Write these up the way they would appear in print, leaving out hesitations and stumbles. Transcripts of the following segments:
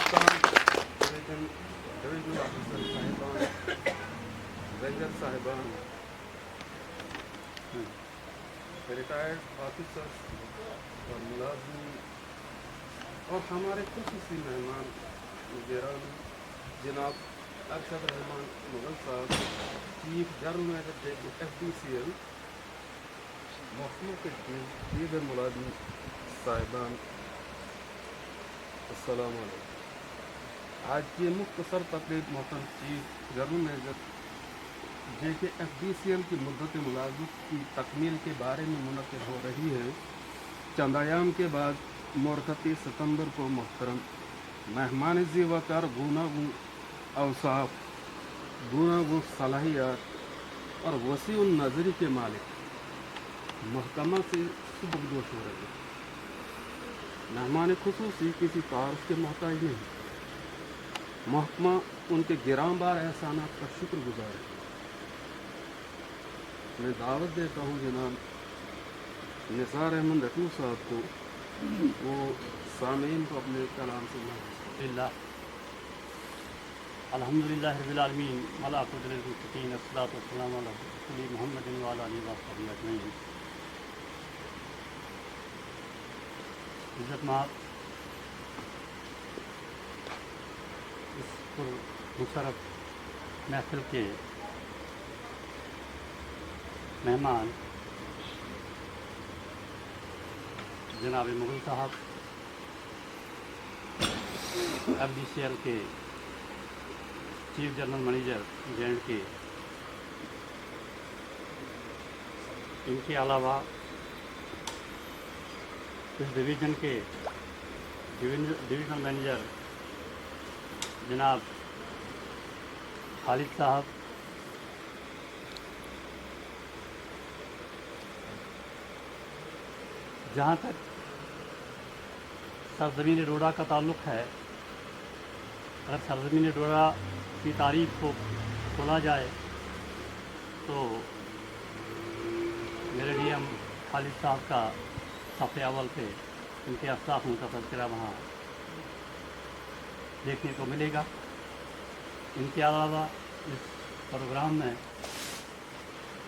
Divisional officer साहिबान, ranger साहिबान, retired officers और मुलाजिम और हमारे खुसूसी मेहमान गिरामी जनाब अरशद रहमान मुगल साहब, चीफ जनरल मैनेजर FDCL, महकमों के दीगर मुलाजिम साहिबान, अस्सलाम वालेकुम। आज की ये मुख्तसर तकरीब मोहतरम चीफ जनरल मैनेजर JKFDCL की मुद्दत मुलाज़मत की तकमील के बारे में मुनक़िद हो रही है। चंद अयाम के बाद मोरख़ 30 सितम्बर को मोहतरम मेहमान ज़ीवकार गूनागूं अवसाफ, गूनागूं सलाहियत और वसीउन नज़री के मालिक महकमा से सुबुकदोश हो रहे हैं। मेहमान खुसूसी किसी तारुफ के मोहताज नहीं। महकमा उनके गिरांबार एहसानात का शुक्रगुजार है। मैं दावत देता हूँ जनाब निसार अहमद अटू साहब को, वो सामीन को अपने कलाम से अल्हम्दुलिल्लाह रब्बिल आलमीन वलाक़िबतुल मुत्तक़ीन अस्सलातु वस्सलामु अला रसूलिल्लाह मुहम्मदिन व अला आलिहि व अस्हाबिहि अजमईन। इज़्ज़त-माब इस मुशर्रफ महफिल के मेहमान जनाब मुगल साहब, FDCL के चीफ जनरल मैनेजर J&K, इनके अलावा इस डिवीज़न के डिवीज़नल मैनेजर जनाब खालिद साहब, जहाँ तक सरज़मीन डोडा का ताल्लुक़ है, अगर सरज़मीन डोडा की तारीख़ को खोला जाए तो मेरे DM खालिद साहब का सफ़े अव्वल पे इनके अस्ताफ़ों का तज़किरा वहाँ देखने को मिलेगा। इनके अलावा इस प्रोग्राम में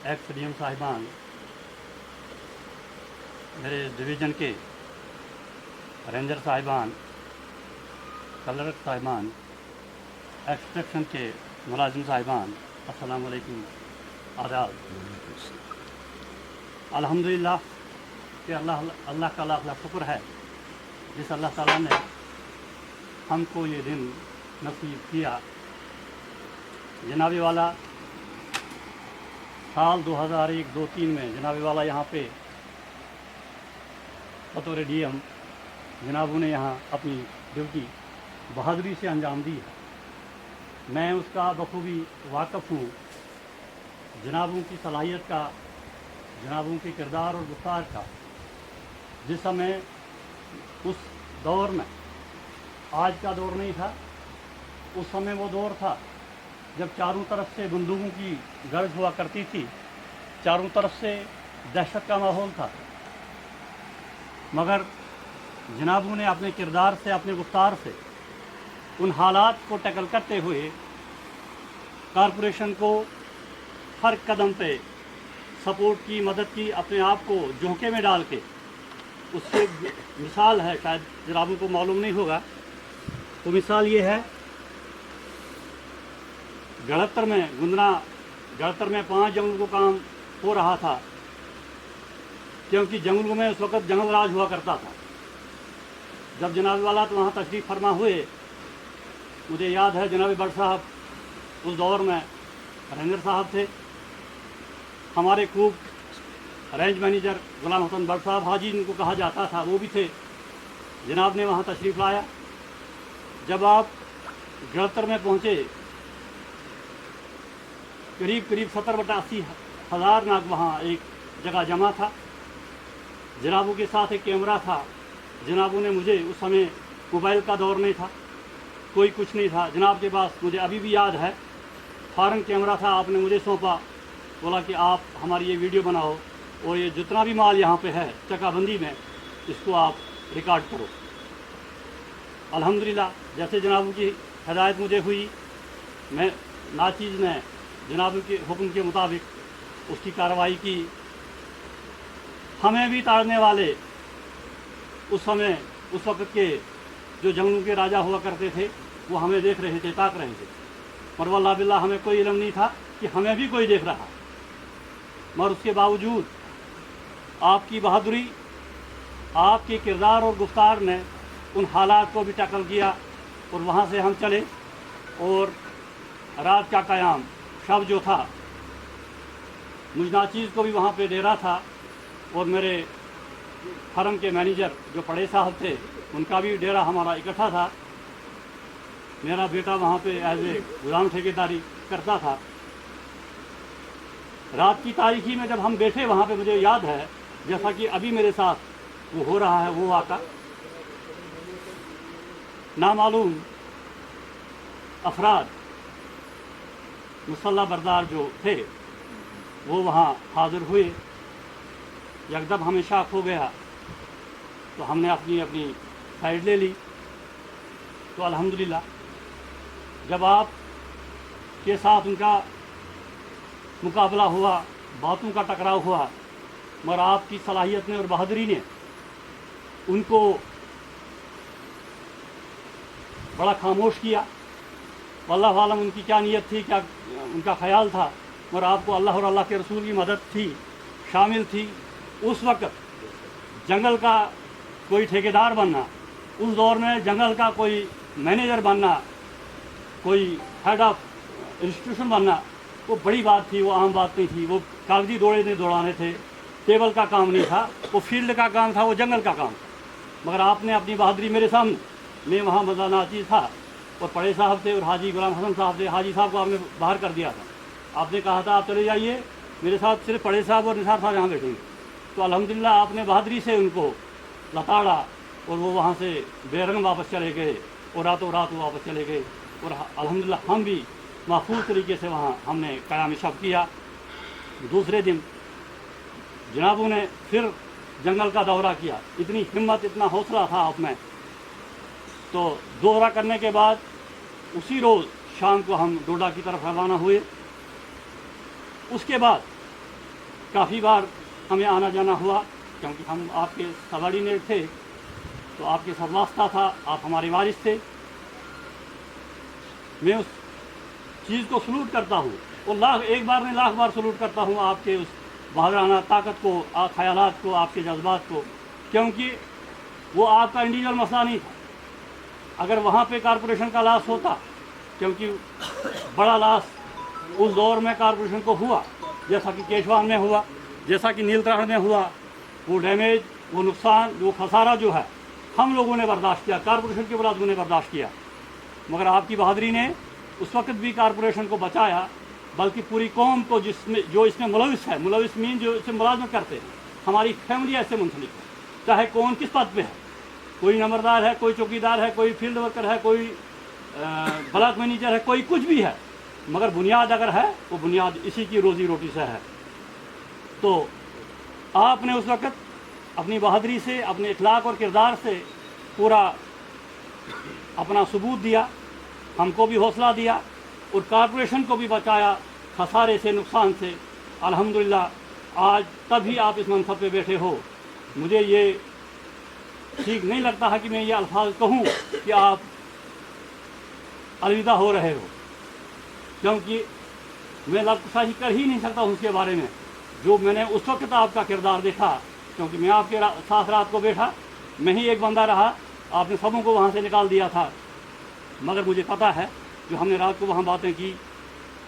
एक्स-DM साहिबान, मेरे डिवीज़न के रेंजर साहिबान, कलर साहिबान, एक्सट्रैक्शन के मुलाजिम साहिबान, अस्सलाम वालेकुम, आदाब। अल्हम्दुलिल्लाह कि अल्लाह का लाख लाख शुक्र है जिस अल्लाह ताला ने हमको ये दिन नसीब किया। जनाबी वाला साल 2001-2-3 में जनाबी वाला यहाँ पे बतौर DM जनाबों ने यहाँ अपनी ड्यूटी बहादुरी से अंजाम दी है। मैं उसका बखूबी वाक़फ़ हूँ। जनाबों की सलाहियत का, जनाबों के किरदार और गुफ्तार का। जिस समय उस दौर में, आज का दौर नहीं था, उस समय वो दौर था जब चारों तरफ से बंदूकों की गर्ज हुआ करती थी, चारों तरफ से दहशत का माहौल था, मगर जनाबों ने अपने किरदार से, अपने गुफ्तार से उन हालात को टैकल करते हुए कॉरपोरेशन को हर कदम पे सपोर्ट की, मदद की, अपने आप को झोंके में डाल के। उससे मिसाल है, शायद जनाबों को मालूम नहीं होगा, तो मिसाल ये है, गढ़तर में गढ़तर में 5 जंगलों को काम हो रहा था, क्योंकि जंगलों में उस वक़्त जंगल राज हुआ करता था। जब जनाब वाला तो वहाँ तशरीफ़ फरमा हुए, मुझे याद है जनाब बट साहब उस दौर में रेंजर साहब थे। हमारे खूब रेंज मैनेजर गुलाम हसन बट साहब, हाजी इनको कहा जाता था, वो भी थे। जनाब ने वहाँ तशरीफ़ लाया। जब आप गढ़तर में पहुँचे, करीब 70-80 हज़ार नाग वहाँ एक जगह जमा था। जनाबों के साथ एक कैमरा था। जनाबों ने मुझे, उस समय मोबाइल का दौर नहीं था, कोई कुछ नहीं था जनाब के पास, मुझे अभी भी याद है, फ़ौरन कैमरा था, आपने मुझे सौंपा, बोला कि आप हमारी ये वीडियो बनाओ और ये जितना भी माल यहाँ पे है चकाबंदी में, इसको आप रिकॉर्ड करो। अल्हम्दुलिल्लाह जैसे जनाब की हिदायत मुझे हुई, मैं नाचीज़ ने जनाब के हुक्म के मुताबिक उसकी कार्रवाई की। हमें भी ताड़ने वाले उस समय उस वक़्त के जो जंगलों के राजा हुआ करते थे वो हमें देख रहे थे, ताक रहे थे, पर वल्लाह बिल्लाह हमें कोई इल्म नहीं था कि हमें भी कोई देख रहा। मगर उसके बावजूद आपकी बहादुरी, आपके किरदार और गुफ्तार ने उन हालात को भी टैकल किया और वहाँ से हम चले और रात का क़याम शब जो था, मुझ नाचीज़ को भी वहाँ पे डेरा था और मेरे हरम के मैनेजर जो पड़े साहब थे उनका भी डेरा हमारा इकट्ठा था। मेरा बेटा वहाँ पे एज ए गुलाम ठेकेदारी करता था। रात की तारीखी में जब हम बैठे वहाँ पे, मुझे याद है जैसा कि अभी मेरे साथ वो हो रहा है वो वाक़ा, नामालूम अफराद मुसल्ला बरदार जो थे वो वहाँ हाज़िर हुए। यकदम हमें शाख हो गया तो हमने अपनी अपनी साइड ले ली। तो अल्हम्दुलिल्लाह जब आप के साथ उनका मुकाबला हुआ, बातों का टकराव हुआ, मगर आपकी सलाहियत ने और बहादुरी ने उनको बड़ा खामोश किया। अल्लाह आलम उनकी क्या नीयत थी, क्या उनका ख्याल था, मगर आपको अल्लाह और अल्लाह के रसूल की मदद थी, शामिल थी। उस वक़्त जंगल का कोई ठेकेदार बनना, उस दौर में जंगल का कोई मैनेजर बनना, कोई हेड ऑफ इंस्टीट्यूशन बनना, वो बड़ी बात थी, वो आम बात नहीं थी। वो कागजी दौड़े नहीं दौड़ाने थे, टेबल का काम नहीं था, वो फील्ड का काम था, वो जंगल का काम था। मगर आपने अपनी बहादुरी मेरे सामने, मैं वहाँ मज़ा नाचीज़ था और पड़े साहब थे और हाजी गुलाम हसन साहब थे। हाजी साहब को आपने बाहर कर दिया था, आपने कहा था आप चले जाइए, मेरे साथ सिर्फ पड़े साहब और निसार साहब यहाँ बैठेंगे। तो अल्हम्दुलिल्लाह आपने बहादुरी से उनको लताड़ा और वो वहाँ से बेरंग वापस चले गए और रातों रात वो वापस चले गए। और अल्हम्दुलिल्लाह हम भी महफूज तरीके से वहाँ हमने क़याम शब किया। दूसरे दिन जनाबों ने फिर जंगल का दौरा किया। इतनी हिम्मत, इतना हौसला था आप में। तो दौरा करने के बाद उसी रोज़ शाम को हम डोडा की तरफ रवाना हुए। उसके बाद काफ़ी बार हमें आना जाना हुआ, क्योंकि हम आपके सबॉर्डिनेट थे, तो आपके सरवास्ता था, आप हमारे वारिस थे। मैं उस चीज़ को सलूट करता हूँ और एक बार नहीं लाख बार सलूट करता हूँ आपके उस बहादुराना ताकत को, ख्यालात को, आपके जज्बात को, क्योंकि वो आपका इंडिविजुअल मसला नहीं था। अगर वहाँ पे कारपोरेशन का लॉस होता, क्योंकि बड़ा लॉस उस दौर में कारपोरेशन को हुआ, जैसा कि केशवान में हुआ, जैसा कि नीलतराण में हुआ, वो डैमेज, वो नुकसान, वो खसारा जो है हम लोगों ने बर्दाश्त किया, कारपोरेशन के मुलाजमों ने बर्दाश्त किया। मगर आपकी बहादुरी ने उस वक्त भी कारपोरेशन को बचाया, बल्कि पूरी कौम को जो इसमें मुलविस है, मुलविस मीन जो इससे मुलाजमत करते हैं, हमारी फैमिली ऐसे मुंसलिक है, चाहे कौन किस पद पे है, कोई नंबरदार है, कोई चौकीदार है, कोई फील्ड वर्कर है, कोई ब्लॉक मैनेजर है, कोई कुछ भी है, मगर बुनियाद अगर है वो बुनियाद इसी की रोज़ी रोटी से है। तो आपने उस वक़्त अपनी बहादुरी से, अपने इखलाक और किरदार से पूरा अपना सबूत दिया, हमको भी हौसला दिया और कारपोरेशन को भी बचाया खसारे से, नुकसान से। अल्हम्दुलिल्लाह आज तभी आप इस मनसब पे बैठे हो। मुझे ये ठीक नहीं लगता है कि मैं ये अल्फाज कहूँ कि आप अलविदा हो रहे हो, क्योंकि मैं लफ्ज़शाही कर ही नहीं सकता हूँ उसके बारे में जो मैंने उस वक्त आपका किरदार देखा, क्योंकि मैं आपके साथ रात को बैठा, मैं ही एक बंदा रहा, आपने सबों को वहाँ से निकाल दिया था। मगर मुझे पता है जो हमने रात को वहाँ बातें की,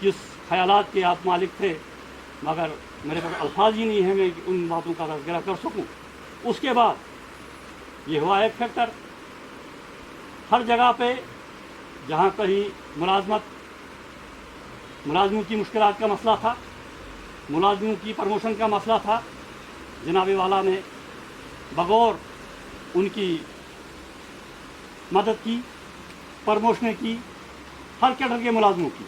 किस ख्यालात के आप मालिक थे, मगर मेरे पास अल्फाज ही नहीं है मैं उन बातों का तज़किरा कर सकूँ। उसके बाद ये हुआ एक फैक्टर, हर जगह पे जहाँ कहीं मुलाजमों की मुश्किलात का मसला था, मुलाजमों की प्रमोशन का मसला था, जनाब वाला ने बगौर उनकी मदद की, प्रमोशन की, हर कैडर के मुलाजमों की।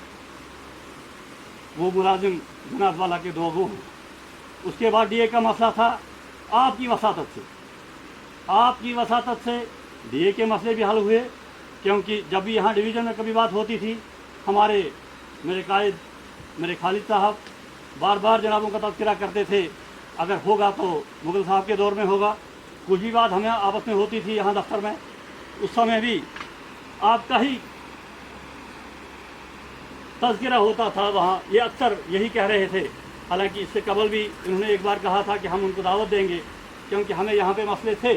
वो मुलाजिम जनाब वाला के दो वो हैं। उसके बाद डीए का मसला था, आपकी वसातत से डीए के मसले भी हल हुए क्योंकि जब भी यहाँ डिवीज़न में कभी बात होती थी, हमारे मेरे कायद मेरे खालिद साहब बार बार जनाबों का तज़किरा करते थे, अगर होगा तो मुग़ल साहब के दौर में होगा। कुछ भी बात हमें आपस में होती थी यहाँ दफ्तर में, उस समय भी आपका ही तज़किरा होता था वहाँ। ये अक्सर यही कह रहे थे, हालांकि इससे कबल भी इन्होंने एक बार कहा था कि हम उनको दावत देंगे, क्योंकि हमें यहाँ पे मसले थे,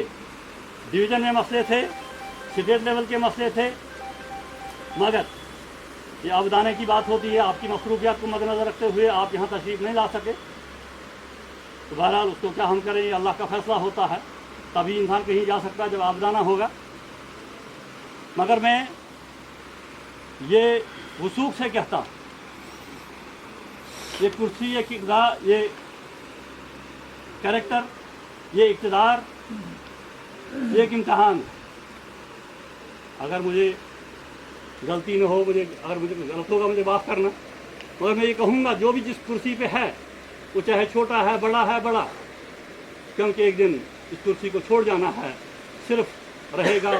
डिवीज़न में मसले थे, स्टेट लेवल के मसले थे, मगर ये आबदाने की बात होती है, आपकी मसरूफियात को मद्देनज़र रखते हुए आप यहाँ तशरीफ़ नहीं ला सके, तो बहरहाल उसको क्या हम करें, ये अल्लाह का फ़ैसला होता है। तभी इंसान कहीं जा सकता है जब आबदाना होगा। मगर मैं ये वसूख से कहता हूँ, ये कुर्सी, ये किरदार, ये कैरेक्टर, ये इक़्तिदार, ये एक इम्तहान है। अगर मुझे गलती न हो, अगर मुझे गलत होगा मुझे माफ़ करना, मगर मैं ये कहूँगा जो भी जिस कुर्सी पे है वो चाहे छोटा है बड़ा, क्योंकि एक दिन इस कुर्सी को छोड़ जाना है। सिर्फ रहेगा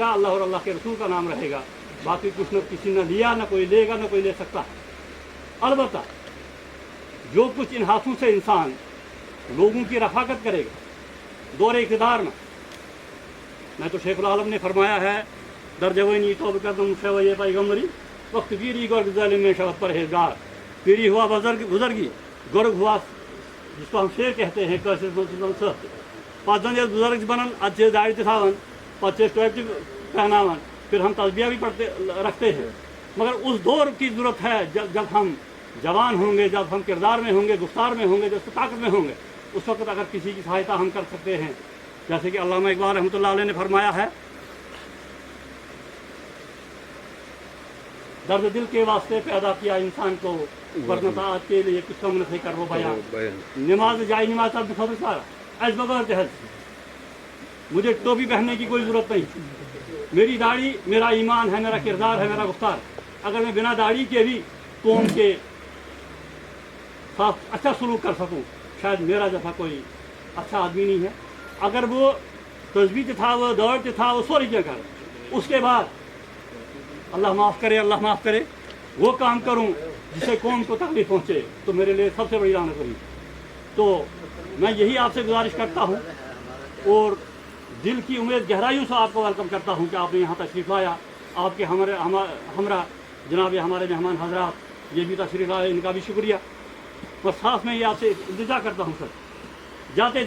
अल्लाह और अल्लाह के रसूल का नाम रहेगा, बाकी कुछ न किसी न लिया, न कोई लेगा, न कोई ले सकता है। अलबत्ता जो कुछ इन हाथों से इंसान लोगों की रफाकत करेगा दौरे इक़्तिदार में, मैं तो शेखुल आलम ने फरमाया है, दर्जवनी तो कदम से पैगम्बरी वक्त पीरी गर्ग ज़ालिम में शबत परहेज़गार, पीरी हुआ बुज़र्गी, गर्ग हुआ जिसको हम शेर कहते हैं, कैसे पाँचन बुजुर्ग बनन, अच्छे दाढ़ी दिखावन, पच्चे टोप पहनावन, फिर हम तस्बिया भी पढ़ते रखते हैं। मगर उस दौर की ज़रूरत है जब हम जवान होंगे, जब हम किरदार में होंगे, गुफ्तार में होंगे, जब ताकत में होंगे, उस वक्त अगर किसी की सहायता हम कर सकते हैं, जैसे कि अल्लामा इकबाल रहमतुल्लाह अलैह ने फरमाया है, दर्द दिल के वास्ते पैदा किया इंसान को, वरना के लिए कुछ कम नहीं कर वो बयान। नमाज जाए नमाज सब खबर सारा ऐस बगैर जहद, मुझे टोपी पहनने की कोई ज़रूरत नहीं, मेरी दाढ़ी मेरा ईमान है, मेरा किरदार है, मेरा गुफ्तार। अगर मैं बिना दाढ़ी के भी कौम के साथ अच्छा सलूक कर सकूं, शायद मेरा जैसा कोई अच्छा आदमी नहीं है। अगर वो तस्बीह था, वो दौड़ था, वो सॉरी क्या कर, उसके बाद अल्लाह माफ़ करे वो काम करूं जिससे कौम को तकलीफ पहुंचे, तो मेरे लिए सबसे बड़ी लानत हुई। तो मैं यही आपसे गुजारिश करता हूं और दिल की उम्मीद गहराइयों से आपको वेलकम करता हूं कि आपने यहाँ तशरीफ़ लाया। आपके हमरा जनाब हमारे मेहमान हजरात ये भी तशरीफ़ लाए, इनका भी शुक्रिया। बस साथ में ये आपसे इंतज़ा करता हूँ सर, जाते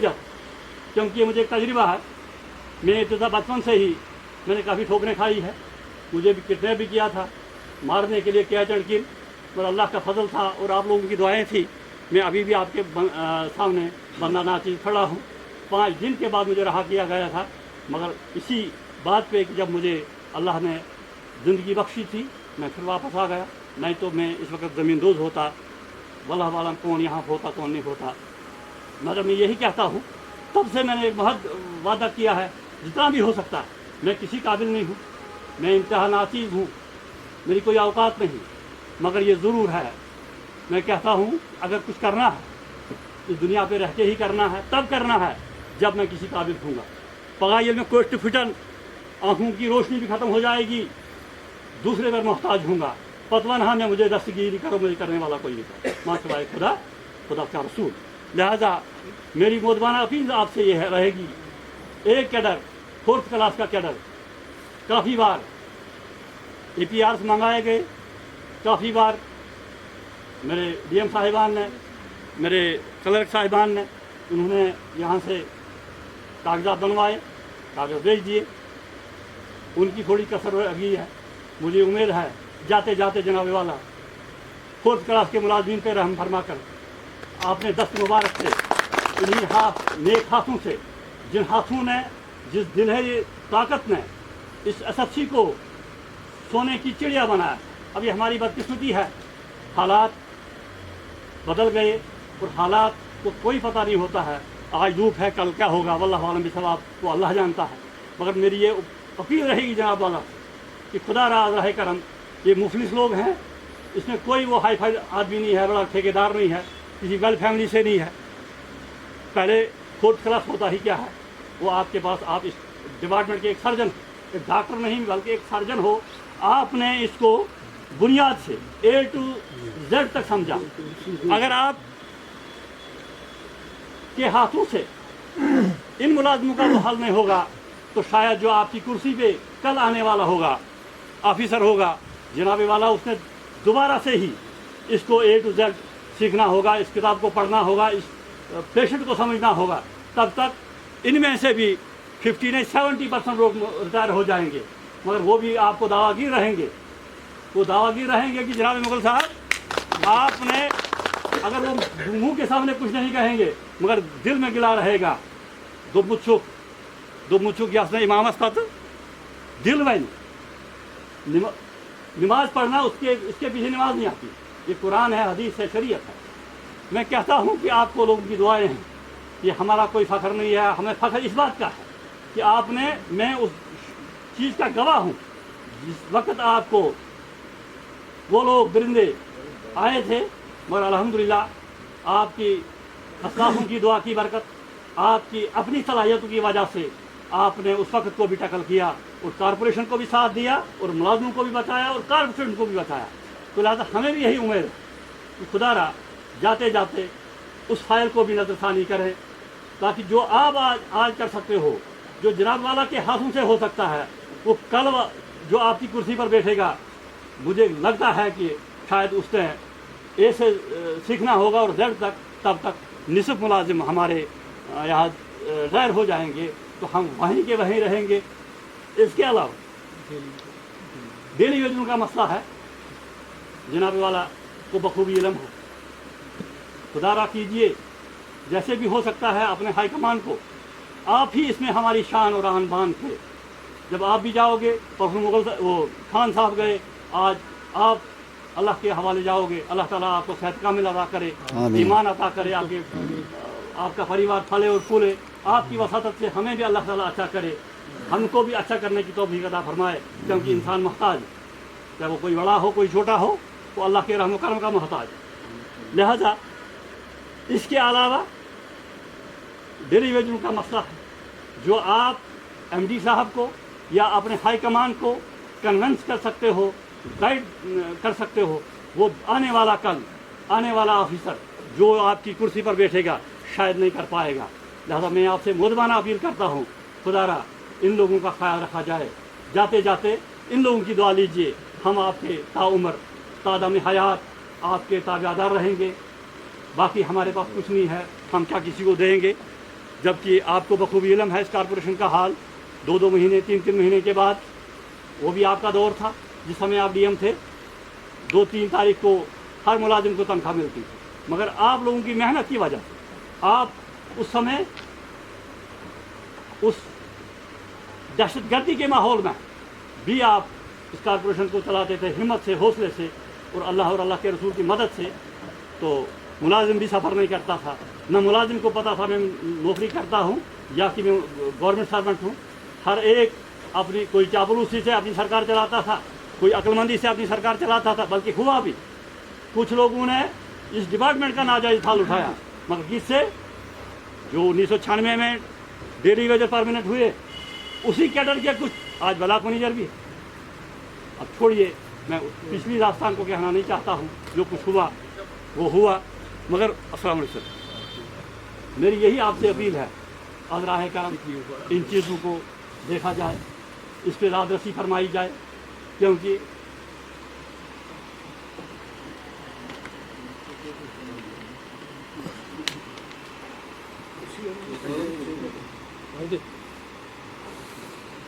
क्योंकि मुझे एक तजर्बा है, मैं इब्तिदा बचपन से ही मैंने काफ़ी ठोकरें खाई है, मुझे भी किडनैप भी किया था, मारने के लिए किया चढ़किन, पर अल्लाह का फजल था और आप लोगों की दुआएं थी। मैं अभी भी आपके सामने बंदा नाचीज़ खड़ा हूँ। 5 दिन के बाद मुझे रहा किया गया था, मगर इसी बात पे कि जब मुझे अल्लाह ने ज़िंदगी बख्शी थी, मैं फिर वापस आ गया, नहीं तो मैं इस वक्त ज़मींदोज़ होता, वल्लाह वालम कौन यहाँ होता कौन नहीं होता। मगर मैं यही कहता हूँ, तब से मैंने एक बहुत वादा किया है, जितना भी हो सकता है। मैं किसी काबिल नहीं हूँ, मैं इंतहा नाचीज़ हूँ, मेरी कोई औकात नहीं, मगर ये ज़रूर है, मैं कहता हूँ अगर कुछ करना है इस दुनिया पे रह के ही करना है, तब करना है जब मैं किसी काबिल हूँगा। पगाइल में कोष्ट फिटन, आँखों की रोशनी भी ख़त्म हो जाएगी, दूसरे पर मोहताज हूँगा, पतवनहा में मुझे दस्तगीरी करो, मुझे करने वाला कोई नहीं, माँ सिवाय खुदा का रसूल। लिहाजा मेरी मोदबाना अपील आपसे ये रहेगी, एक कैडर 4th क्लास का कैडर काफ़ी बार APRs मंगाए गए, काफ़ी बार मेरे DM साहिबान ने, मेरे क्लर्क साहिबान ने, उन्होंने यहाँ से कागजात बनवाए, कागज़ भेज दिए, उनकी थोड़ी कसर अभी है। मुझे उम्मीद है जाते जाते जनाब वाला 4th क्लास के मुलाजमीन पर रहम फरमा कर आपने दस्त मुबारक से, इन्हीं नेक हाथों से, जिन हाथों ने, जिस दिलहरी ताकत ने इस SFC को सोने की चिड़िया बनाया। अभी हमारी बदकिस्मती है, हालात बदल गए और हालात को कोई पता नहीं होता है, आज धूप है कल क्या होगा, वल्लाह आलम बिसवाब, वो अल्लाह जानता है। मगर मेरी ये अपील रहेगी जनाब वाला कि खुदा रहे करम, ये मुफलिस लोग हैं, इसमें कोई वो हाई फाई आदमी नहीं है, बड़ा ठेकेदार नहीं है, किसी वेल फैमिली से नहीं है। पहले 4th क्लास होता ही क्या है, वो आपके पास, आप इस डिपार्टमेंट के एक सर्जन, ایک ڈاکٹر نہیں بلکہ ایک سرجن ہو, آپ نے اس کو بنیاد سے A to Z تک سمجھا. اگر آپ کے ہاتھوں سے ان ملازموں کا وہ حل نہیں ہوگا تو شاید جو آپ کی کرسی پہ کل آنے والا ہوگا آفیسر ہوگا, جناب والا, اس نے دوبارہ سے ہی اس کو A to Z سیکھنا ہوگا, اس کتاب کو پڑھنا ہوگا, اس پیشنٹ کو سمجھنا ہوگا. تب تک ان میں سے بھی 50 نہیں 70% لوگ ریٹائر ہو جائیں گے, مگر وہ بھی آپ کو دعویٰ رہیں گے. وہ دعویٰ رہیں گے کہ جناب مغل صاحب آپ نے, اگر وہ منہ کے سامنے کچھ نہیں کہیں گے مگر دل میں گلا رہے گا. دو مچھک یاسن امامت پتہ دل ون نماز پڑھنا, اس کے پیچھے نماز نہیں آتی. یہ قرآن ہے, حدیث ہے, شریعت ہے. میں کہتا ہوں کہ آپ کو لوگوں کی دعائیں ہیں. یہ ہمارا کوئی فخر نہیں ہے, ہمیں فخر اس بات کا ہے کہ آپ نے, میں اس چیز کا گواہ ہوں جس وقت آپ کو وہ لوگ درندے آئے تھے, مگر الحمدللہ آپ کی اسلافوں کی دعا کی برکت, آپ کی اپنی صلاحیتوں کی وجہ سے آپ نے اس وقت کو بھی ٹیکل کیا اور کارپوریشن کو بھی ساتھ دیا اور ملازموں کو بھی بچایا اور کارپوریشن کو بھی بچایا. تو لہٰذا ہمیں بھی یہی امید ہے کہ خدا را جاتے جاتے اس فائل کو بھی نظر ثانی کریں, تاکہ جو آپ آج کر سکتے ہو, جو جناب والا کے ہاتھوں سے ہو سکتا ہے, وہ کل جو آپ کی کرسی پر بیٹھے گا, مجھے لگتا ہے کہ شاید اس نے اے سے سیکھنا ہوگا اور زیڈ تک, تب تک نصف ملازم ہمارے یہاں غیر ہو جائیں گے, تو ہم وہیں کے وہیں رہیں گے. اس کے علاوہ ڈیلی ویجوں کا مسئلہ ہے, جناب والا کو بخوبی علم ہے. خدا را کیجیے جیسے بھی ہو سکتا ہے اپنے ہائی کمان کو, آپ ہی اس میں ہماری شان اور آن بان تھے. جب آپ بھی جاؤ گے, پرسوں مغل وہ خان صاحب گئے, آج آپ اللہ کے حوالے جاؤ گے. اللہ تعالیٰ آپ کو صحت کامل عطا کرے, ایمان عطا کرے, آپ کا پریوار پھلے اور پھولے. آپ کی وساطت سے ہمیں بھی اللہ تعالیٰ اچھا کرے, ہم کو بھی اچھا کرنے کی توفیق عطا فرمائے, کیونکہ انسان محتاج, چاہے وہ کوئی بڑا ہو کوئی چھوٹا ہو, وہ اللہ کے رحم و کرم کا محتاج. لہذا اس کے علاوہ ڈیلی ویجوں کا مسئلہ ہے, جو آپ ایم ڈی صاحب کو یا اپنے ہائی کمان کو کنونس کر سکتے ہو, گائیڈ کر سکتے ہو, وہ آنے والا کل آنے والا آفیسر جو آپ کی کرسی پر بیٹھے گا شاید نہیں کر پائے گا. لہذا میں آپ سے مؤدبانہ اپیل کرتا ہوں, خدا را ان لوگوں کا خیال رکھا جائے. جاتے جاتے ان لوگوں کی دعا لیجئے, ہم آپ کے تاعمر تادم حیات آپ کے تابعدار رہیں گے. باقی ہمارے پاس کچھ نہیں ہے, ہم کیا کسی کو دیں گے, جبکہ آپ کو بخوبی علم ہے اس کارپوریشن کا حال. 2 مہینے 3 مہینے کے بعد, وہ بھی آپ کا دور تھا جس سمے آپ ڈی ایم تھے, 2-3 تاریخ کو ہر ملازم کو تنخواہ ملتی تھی. مگر آپ لوگوں کی محنت کی وجہ سے آپ اس سمے اس دہشت گردی کے ماحول میں بھی آپ اس کارپوریشن کو چلاتے تھے ہمت سے, حوصلے سے, اور اللہ کے رسول کی مدد سے. تو ملازم بھی سفر نہیں کرتا تھا, نہ ملازم کو پتا تھا میں نوکری کرتا ہوں یا کہ میں گورنمنٹ سرونٹ ہوں. ہر ایک اپنی, کوئی چاپلوسی سے اپنی سرکار چلاتا تھا, کوئی عقلمندی سے اپنی سرکار چلاتا تھا. بلکہ ہوا بھی, کچھ لوگوں نے اس ڈپارٹمنٹ کا ناجائز پھال اٹھایا, مگر کس سے, جو 1996 میں ڈیلی ویجر پرماننٹ ہوئے, اسی کیڈر کے کچھ آج بلاک منیجر بھی ہے. اب چھوڑیے, میں پچھلی داستان کو کہنا نہیں چاہتا ہوں, جو کچھ ہوا وہ ہوا. مگر السلام علیکم, میری یہی آپ سے اپیل ہے, از راہ کرم ان چیزوں کو دیکھا جائے, اس پہ راد رسی فرمائی جائے, کیونکہ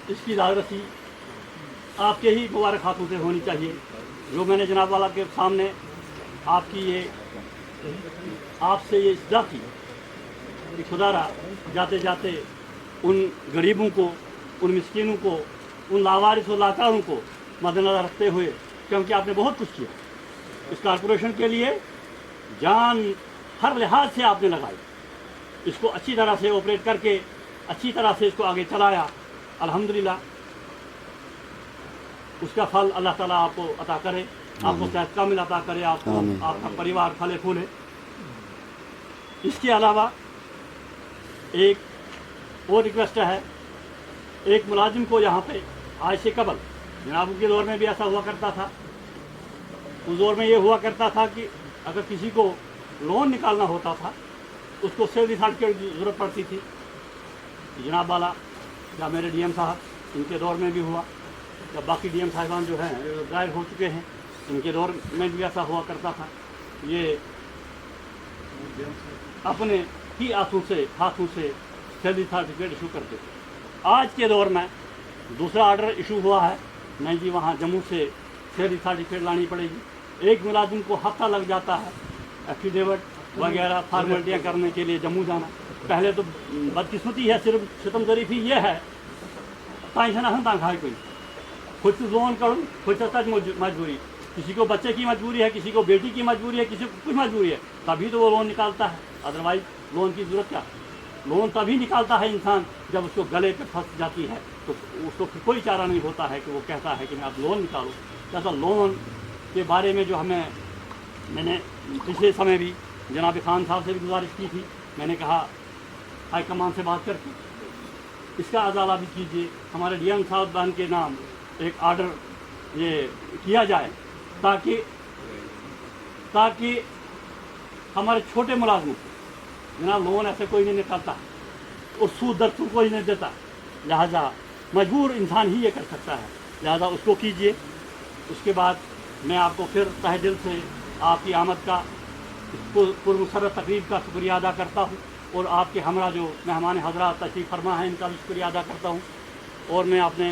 اس کی راد رسی آپ کے ہی مبارک ہاتھوں سے ہونی چاہیے. جو میں نے جناب والا کے سامنے آپ سے یہ اصلاح کی کہ خدا را جاتے جاتے ان غریبوں کو, ان مسکینوں کو, ان لاوارث و لاچاروں کو مد نظر رکھتے ہوئے, کیونکہ آپ نے بہت کچھ کیا اس کارپوریشن کے لیے, جان ہر لحاظ سے آپ نے لگائی, اس کو اچھی طرح سے آپریٹ کر کے اچھی طرح سے اس کو آگے چلایا. الحمدللہ اس کا پھل اللہ تعالیٰ آپ کو عطا کرے, آپ کو صحت کامل عطا کرے, آپ کو آپ کا پریوار پھلے پھولے. اس کے علاوہ ایک اور ریکویسٹ ہے, ایک ملازم کو یہاں پہ आज से कबल जनाब के दौर में भी ऐसा हुआ करता था। उस दौर में ये हुआ करता था कि अगर किसी को लोन निकालना होता था उसको सैलरी सर्टिफिकेट की ज़रूरत पड़ती थी। जनाब वाला या मेरे डीएम साहब इनके दौर में भी हुआ, या बाकी डीएम साहिबान जो हैं रिटायर हो चुके हैं इनके दौर में भी ऐसा हुआ करता था। ये अपने ही हाथों से सैलरी सर्टिफिकेट इशू करते थे। आज के दौर में दूसरा आर्डर इशू हुआ है, नहीं जी वहाँ जम्मू से सैलरी सर्टिफिकेट लानी पड़ेगी। एक मुलाजिम को हफ्ता लग जाता है एफिडेविट वगैरह फॉर्मेलिटियाँ करने के लिए जम्मू जाना। पहले तो बदकिस्मती है, सिर्फ सितम ज़रीफ़ी ये है ताइशना हम तांखाई कोई खुद से लोन करूँ खुद से मजबूरी, किसी को बच्चे की मजबूरी है, किसी को बेटी की मजबूरी है, किसी को कुछ मजबूरी है, तभी तो वो लोन निकालता है। अदरवाइज लोन की ज़रूरत क्या? लोन तभी निकालता है इंसान जब उसको गले पे फंस जाती है, तो उसको फिर कोई चारा नहीं होता है कि वो कहता है कि मैं अब लोन निकालूँ। जैसा लोन के बारे में जो मैंने पिछले समय भी जनाब खान साहब से भी गुजारिश की थी, मैंने कहा हाई कमान से बात करके इसका अदाला भी कीजिए, हमारे डीएम साहब के नाम एक आर्डर ये किया जाए ताकि हमारे छोटे मुलाजमों को जनाब लोन ऐसे कोई नहीं निकालता और सूद दर सूद कोई नहीं देता, लिहाजा मजबूर इंसान ही ये कर सकता है, लिहाजा उसको कीजिए। उसके बाद मैं आपको फिर तहे दिल से आपकी आमद का पुरमसरत तकरीब का शुक्रिया अदा करता हूँ, और आपके हमरा जो मेहमान हजरात तशरीफ़ फरमा हैं इनका भी शुक्रिया अदा करता हूँ। और मैं अपने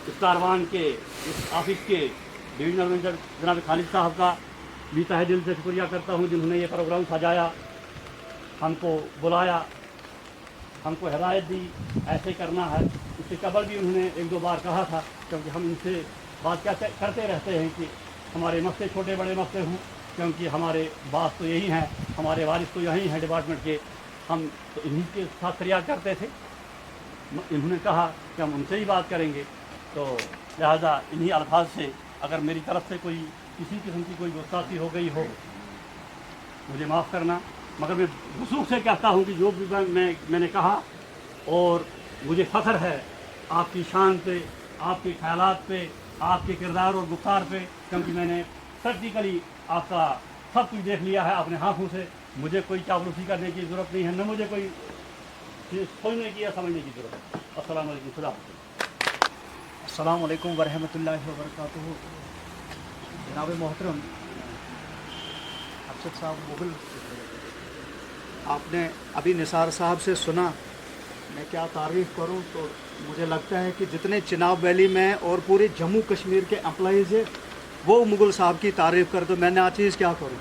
इस कारवान के इस ऑफिस के डिवीजनल मैनेजर जनाब खालिद साहब का भी तहे दिल से शुक्रिया करता हूँ, जिन्होंने ये प्रोग्राम सजाया, हमको बुलाया, हमको हिदायत दी ऐसे करना है। इससे कबल भी उन्होंने एक दो बार कहा था, क्योंकि हम इनसे बात करते रहते हैं कि हमारे मसले छोटे बड़े मसले हों, क्योंकि हमारे बास तो यही हैं, हमारे वारिस तो यही हैं डिपार्टमेंट के, हम तो इन्हीं के साथ फरियाद करते थे। इन्होंने कहा कि हम उनसे ही बात करेंगे, तो लिहाजा इन्हीं अल्फाज से अगर मेरी तरफ से कोई किसी किस्म की कोई गुस्ताखी हो गई हो मुझे माफ़ करना, मगर मैं वसूख से कहता हूँ कि जो भी मैंने कहा, और मुझे फ़ख्र है आपकी शान पे, आपके ख्यालात पे, आपके किरदार और गुफ्तार पे, क्योंकि मैंने प्रैक्टिकली आपका सब कुछ देख लिया है अपने आँखों से। मुझे कोई चापलूसी करने की ज़रूरत नहीं है, न मुझे कोई सोचने की या समझने की ज़रूरत है। अस्सलाम वालेकुम, खुदा हाफ़िज़। अस्सलाम वालेकुम वरहमतुल्लाहि वबरकातुहू। जनाब मोहतरम अरशद साहब मुगल, आपने अभी निसार साहब से सुना, मैं क्या तारीफ़ करूं, तो मुझे लगता है कि जितने चिनाब वैली में और पूरे जम्मू कश्मीर के एम्प्लॉइज़ हैं वो मुगल साहब की तारीफ़ कर, तो मैंने आज चीज़ क्या करूं,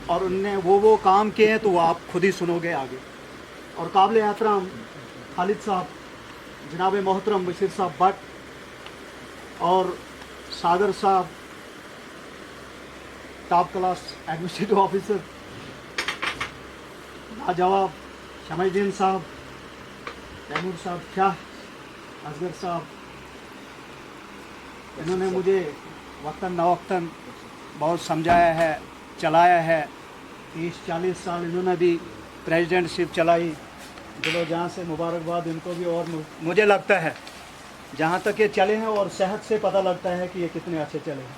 और उनने वो काम किए हैं तो वो आप खुद ही सुनोगे आगे। और काबिल एहतराम खालिद साहब, जनाब मोहतरम बशीर साहब भट्ट और सागर साहब टॉप क्लास एडमिनिस्ट्रेटिव ऑफिसर, लाजवाब शमईद्दीन साहब, तैमूर साहब, शाह असगर साहब, इन्होंने मुझे वक्तन नवक्तन बहुत समझाया है, चलाया है। 30-40 साल इन्होंने भी प्रेसिडेंटशिप चलाई, दिलो जहाँ से मुबारकबाद इनको भी। और मुझे लगता है जहाँ तक ये चले हैं, और सेहत से पता लगता है कि ये कितने अच्छे चले हैं।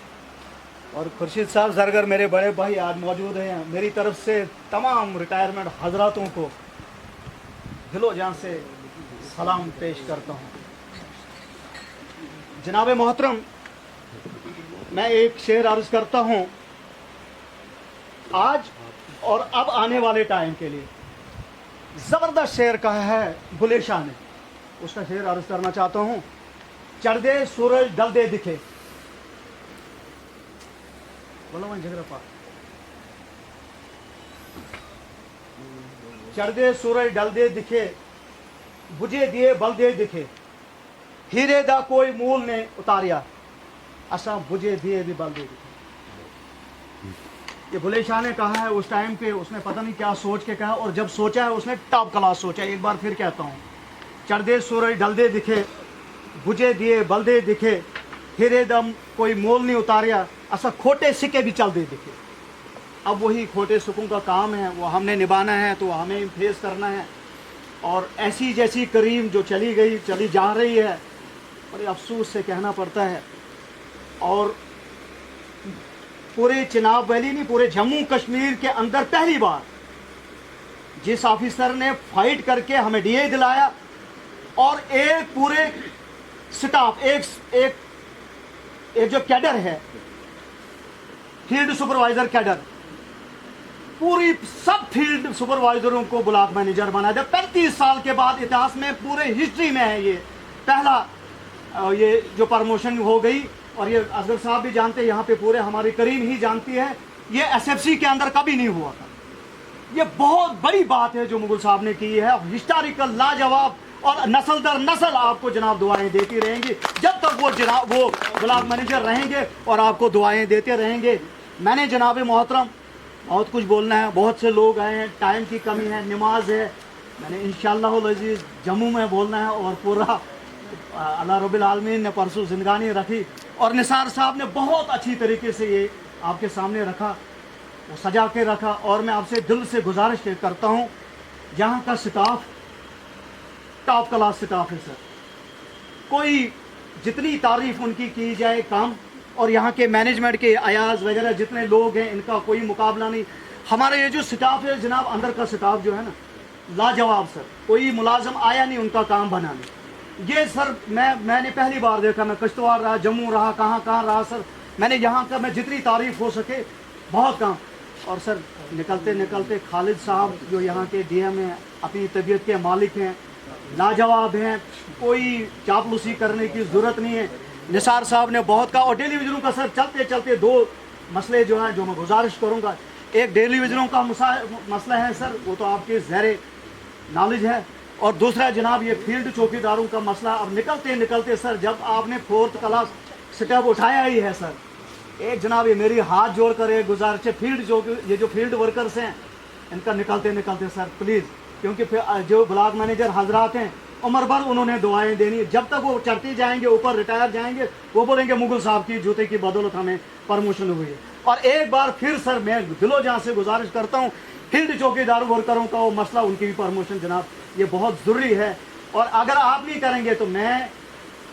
और खुर्शीद साहब जरगर मेरे बड़े भाई आज मौजूद हैं, मेरी तरफ से तमाम रिटायरमेंट हजरातों को दिलो जान से सलाम पेश करता हूँ। जनाब मोहतरम, मैं एक शेर अर्ज़ करता हूँ आज और अब आने वाले टाइम के लिए। ज़बरदस्त शेर कहा है बुले शाह ने, उसका शेर अर्ज़ करना चाहता हूँ। चढ़ दे सूरज ढल दे दिखे, बोलो मैं झगड़ा पा, चढ़ दे सूरज ढल दे दिखे, बुझे दिए बल दे दिखे, हीरे दा कोई मूल ने उतारिया, असा बुझे दिए भी बल दे दिखे। ये बुले शाह ने कहा है, उस टाइम पे उसने पता नहीं क्या सोच के कहा, और जब सोचा है उसने टॉप क्लास सोचा। एक बार फिर कहता हूँ, चढ़ दे सूरज ढल दे दिखे, बुझे दिए बल दे दिखे, हीरे दम कोई मोल नहीं उतारिया, असा खोटे सिक्के भी चल दे दिखे। अब वही खोटे सिक्कों का काम है, वो हमने निभाना है, तो हमें फेस करना है। और ऐसी जैसी करीम जो चली गई चली जा रही है, बड़े अफसोस से कहना पड़ता है। और पूरे चिनाब वैली नहीं, पूरे जम्मू कश्मीर के अंदर पहली बार जिस ऑफिसर ने फाइट करके हमें डीए दिलाया और एक पूरे स्टाफ, एक जो कैडर है, फील्ड सुपरवाइजर कैडर, पूरी सब फील्ड सुपरवाइजरों को ब्लॉक मैनेजर बना दिया। 35 साल के बाद इतिहास में पूरे हिस्ट्री में है ये पहला ये जो प्रमोशन हो गई। और ये असगर साहब भी जानते हैं, यहाँ पे पूरे हमारी करीम ही जानती है, ये एसएफसी के अंदर कभी नहीं हुआ था। ये बहुत बड़ी बात है जो मुगल साहब ने की है, हिस्टोरिकल, लाजवाब, और नस्ल दर नस्ल आपको जनाब दुआएं देती रहेंगी जब तक वो ब्लॉक मैनेजर रहेंगे और आपको दुआएं देते रहेंगे। मैंने जनाब मोहतरम बहुत कुछ बोलना है, बहुत से लोग आए हैं, टाइम की कमी है, नमाज है, मैंने इंशाअल्लाह अज़ीज़ जम्मू में बोलना है। और पूरा अल्लाह रब्बिल आलमीन ने परसों जिंदगानी रखी और निसार साहब ने बहुत अच्छी तरीके से ये आपके सामने रखा, वो सजा के रखा। और मैं आपसे दिल से गुजारिश करता हूँ, यहाँ का स्टाफ टॉप क्लास स्टाफ है सर, कोई जितनी तारीफ उनकी की जाए कम। और यहाँ के मैनेजमेंट के अयाज वगैरह जितने लोग हैं, इनका कोई मुकाबला नहीं। हमारा ये जो स्टाफ है जनाब, अंदर का स्टाफ जो है ना, लाजवाब सर, कोई मुलाजम आया नहीं उनका काम बनाने। ये सर मैंने पहली बार देखा, मैं किश्तवाड़ रहा, जम्मू रहा, कहाँ रहा सर, मैंने यहाँ का मैं जितनी तारीफ हो सके बहुत काम। और सर निकलते निकलते खालिद साहब जो यहाँ के डीएम हैं, अपनी तबीयत के मालिक हैं, लाजवाब हैं, कोई चापलूसी करने की ज़रूरत नहीं है। निसार साहब ने बहुत कहा। और डेली विजनों का सर चलते चलते दो मसले जो हैं जो मैं गुजारिश करूँगा, एक डेली विजनों का मसला है सर, वो तो आपके ज़हरे नॉलेज है, और दूसरा जनाब ये फील्ड चौकीदारों का मसला। अब निकलते निकलते सर जब आपने 4th क्लास स्टेप उठाया ही है सर, एक जनाब ये मेरी हाथ जोड़ कर एक गुजारिश है, ये जो फील्ड वर्कर्स हैं इनका निकलते निकलते सर प्लीज़, क्योंकि जो ब्लॉक मैनेजर हजरात हैं उम्र भर उन्होंने दुआएं देनी, जब तक वो चढ़ते जाएंगे ऊपर रिटायर जाएंगे वो बोलेंगे मुगल साहब की जूते की बदौलत हमें प्रमोशन हुई है। और एक बार फिर सर मैं दिलो जान से गुजारिश करता हूँ, फील्ड चौकीदार वर्करों का वो मसला, उनकी भी प्रमोशन जनाब ये बहुत ज़रूरी है। और अगर आप नहीं करेंगे तो मैं,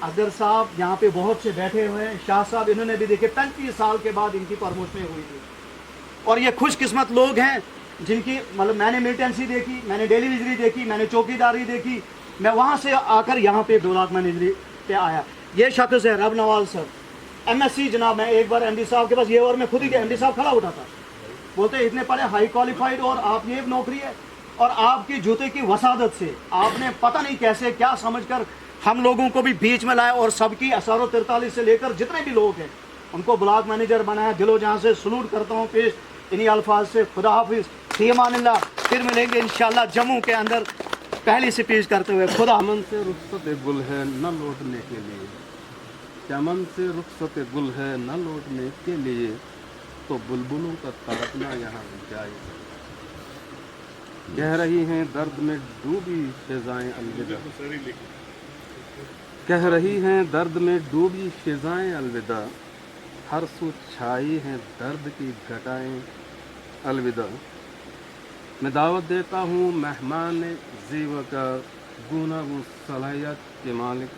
असगर साहब यहाँ पे बहुत से बैठे हुए हैं, शाह साहब, इन्होंने भी देखे 35 साल के बाद इनकी प्रमोशन हुई थी। और ये खुशकिस्मत लोग हैं जिनकी मतलब मैंने मिलिटेंसी देखी, मैंने डेली विजरी देखी, मैंने चौकीदारी देखी, मैं वहाँ से आकर यहाँ पे ब्लॉक मैनेजरी पे आया। ये शख्स है रब नवाज सर, MSc जनाब। मैं एक बार MD साहब के पास, ये और मैं खुद ही MD साहब खड़ा उठा था, बोलते इतने पढ़े, हाई क्वालिफाइड, और आप ये नौकरी है, और आपकी जूते की वसादत से आपने पता नहीं कैसे क्या समझकर हम लोगों को भी बीच में लाया और सबकी 43 से लेकर जितने भी लोग हैं उनको ब्लॉक मैनेजर बनाया। दिलो जहाँ से सलूट करता हूँ पेश इन्हीं अल्फाज से, खुदा हाफिज़, फी अमानिल्लाह। फिर मिलेंगे इंशाअल्लाह जम्मू के अंदर पहली स्पीच करते हुए। खुदा। चमन से रुखसत गुल है न लौटने के लिए, चमन से रुखसत गुल है न लौटने के लिए, तो बुलबुलों का तड़पना यहाँ जाए। कह रही हैं दर्द में डूबी फिजाएं अलविदा, कह रही हैं दर्द में डूबी फिजाएं अलविदा, हर सू छाई हैं दर्द की घटाएं अलविदा। मैं दावत देता हूँ मेहमान जीव का, गुनागू सलाहियत के मालिक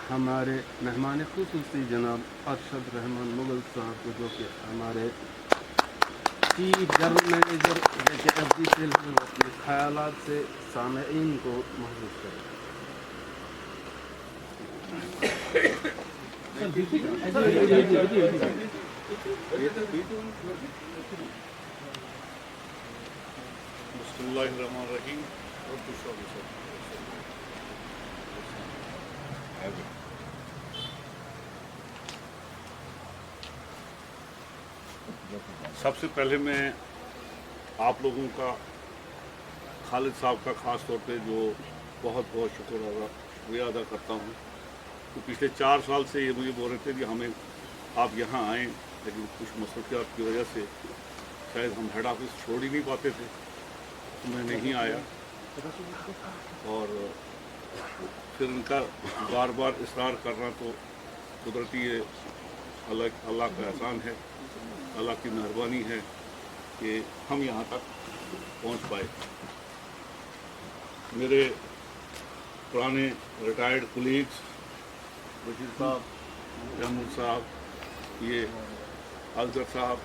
हमारे मेहमान खुसूसी जनाब अरशद रहमान मुगल साहब को, जो कि हमारे चीफ जनरल मैनेजर JKFD से अपने ख्यालात से सामईन को महसूस करें। बिस्मिल्लाहिर्रहमानिर्रहीम। सबसे पहले मैं आप लोगों का, खालिद साहब का ख़ास तौर पे जो बहुत शुक्रिया अदा करता हूँ। तो पिछले 4 साल से ये मुझे बोल रहे थे कि हमें आप यहाँ आएँ, लेकिन कुछ मसरूफियात की वजह से शायद हम हेड ऑफिस छोड़ ही नहीं पाते थे, तो मैं नहीं आया। और फिर इनका बार बार इसरार करना तो कुदरती अल्लाह का एहसान है, अल्लाह की मेहरबानी है कि हम यहाँ तक पहुँच पाए। मेरे पुराने रिटायर्ड कुलीग्स बशीर साहब, महमूद साहब, ये असगर साहब,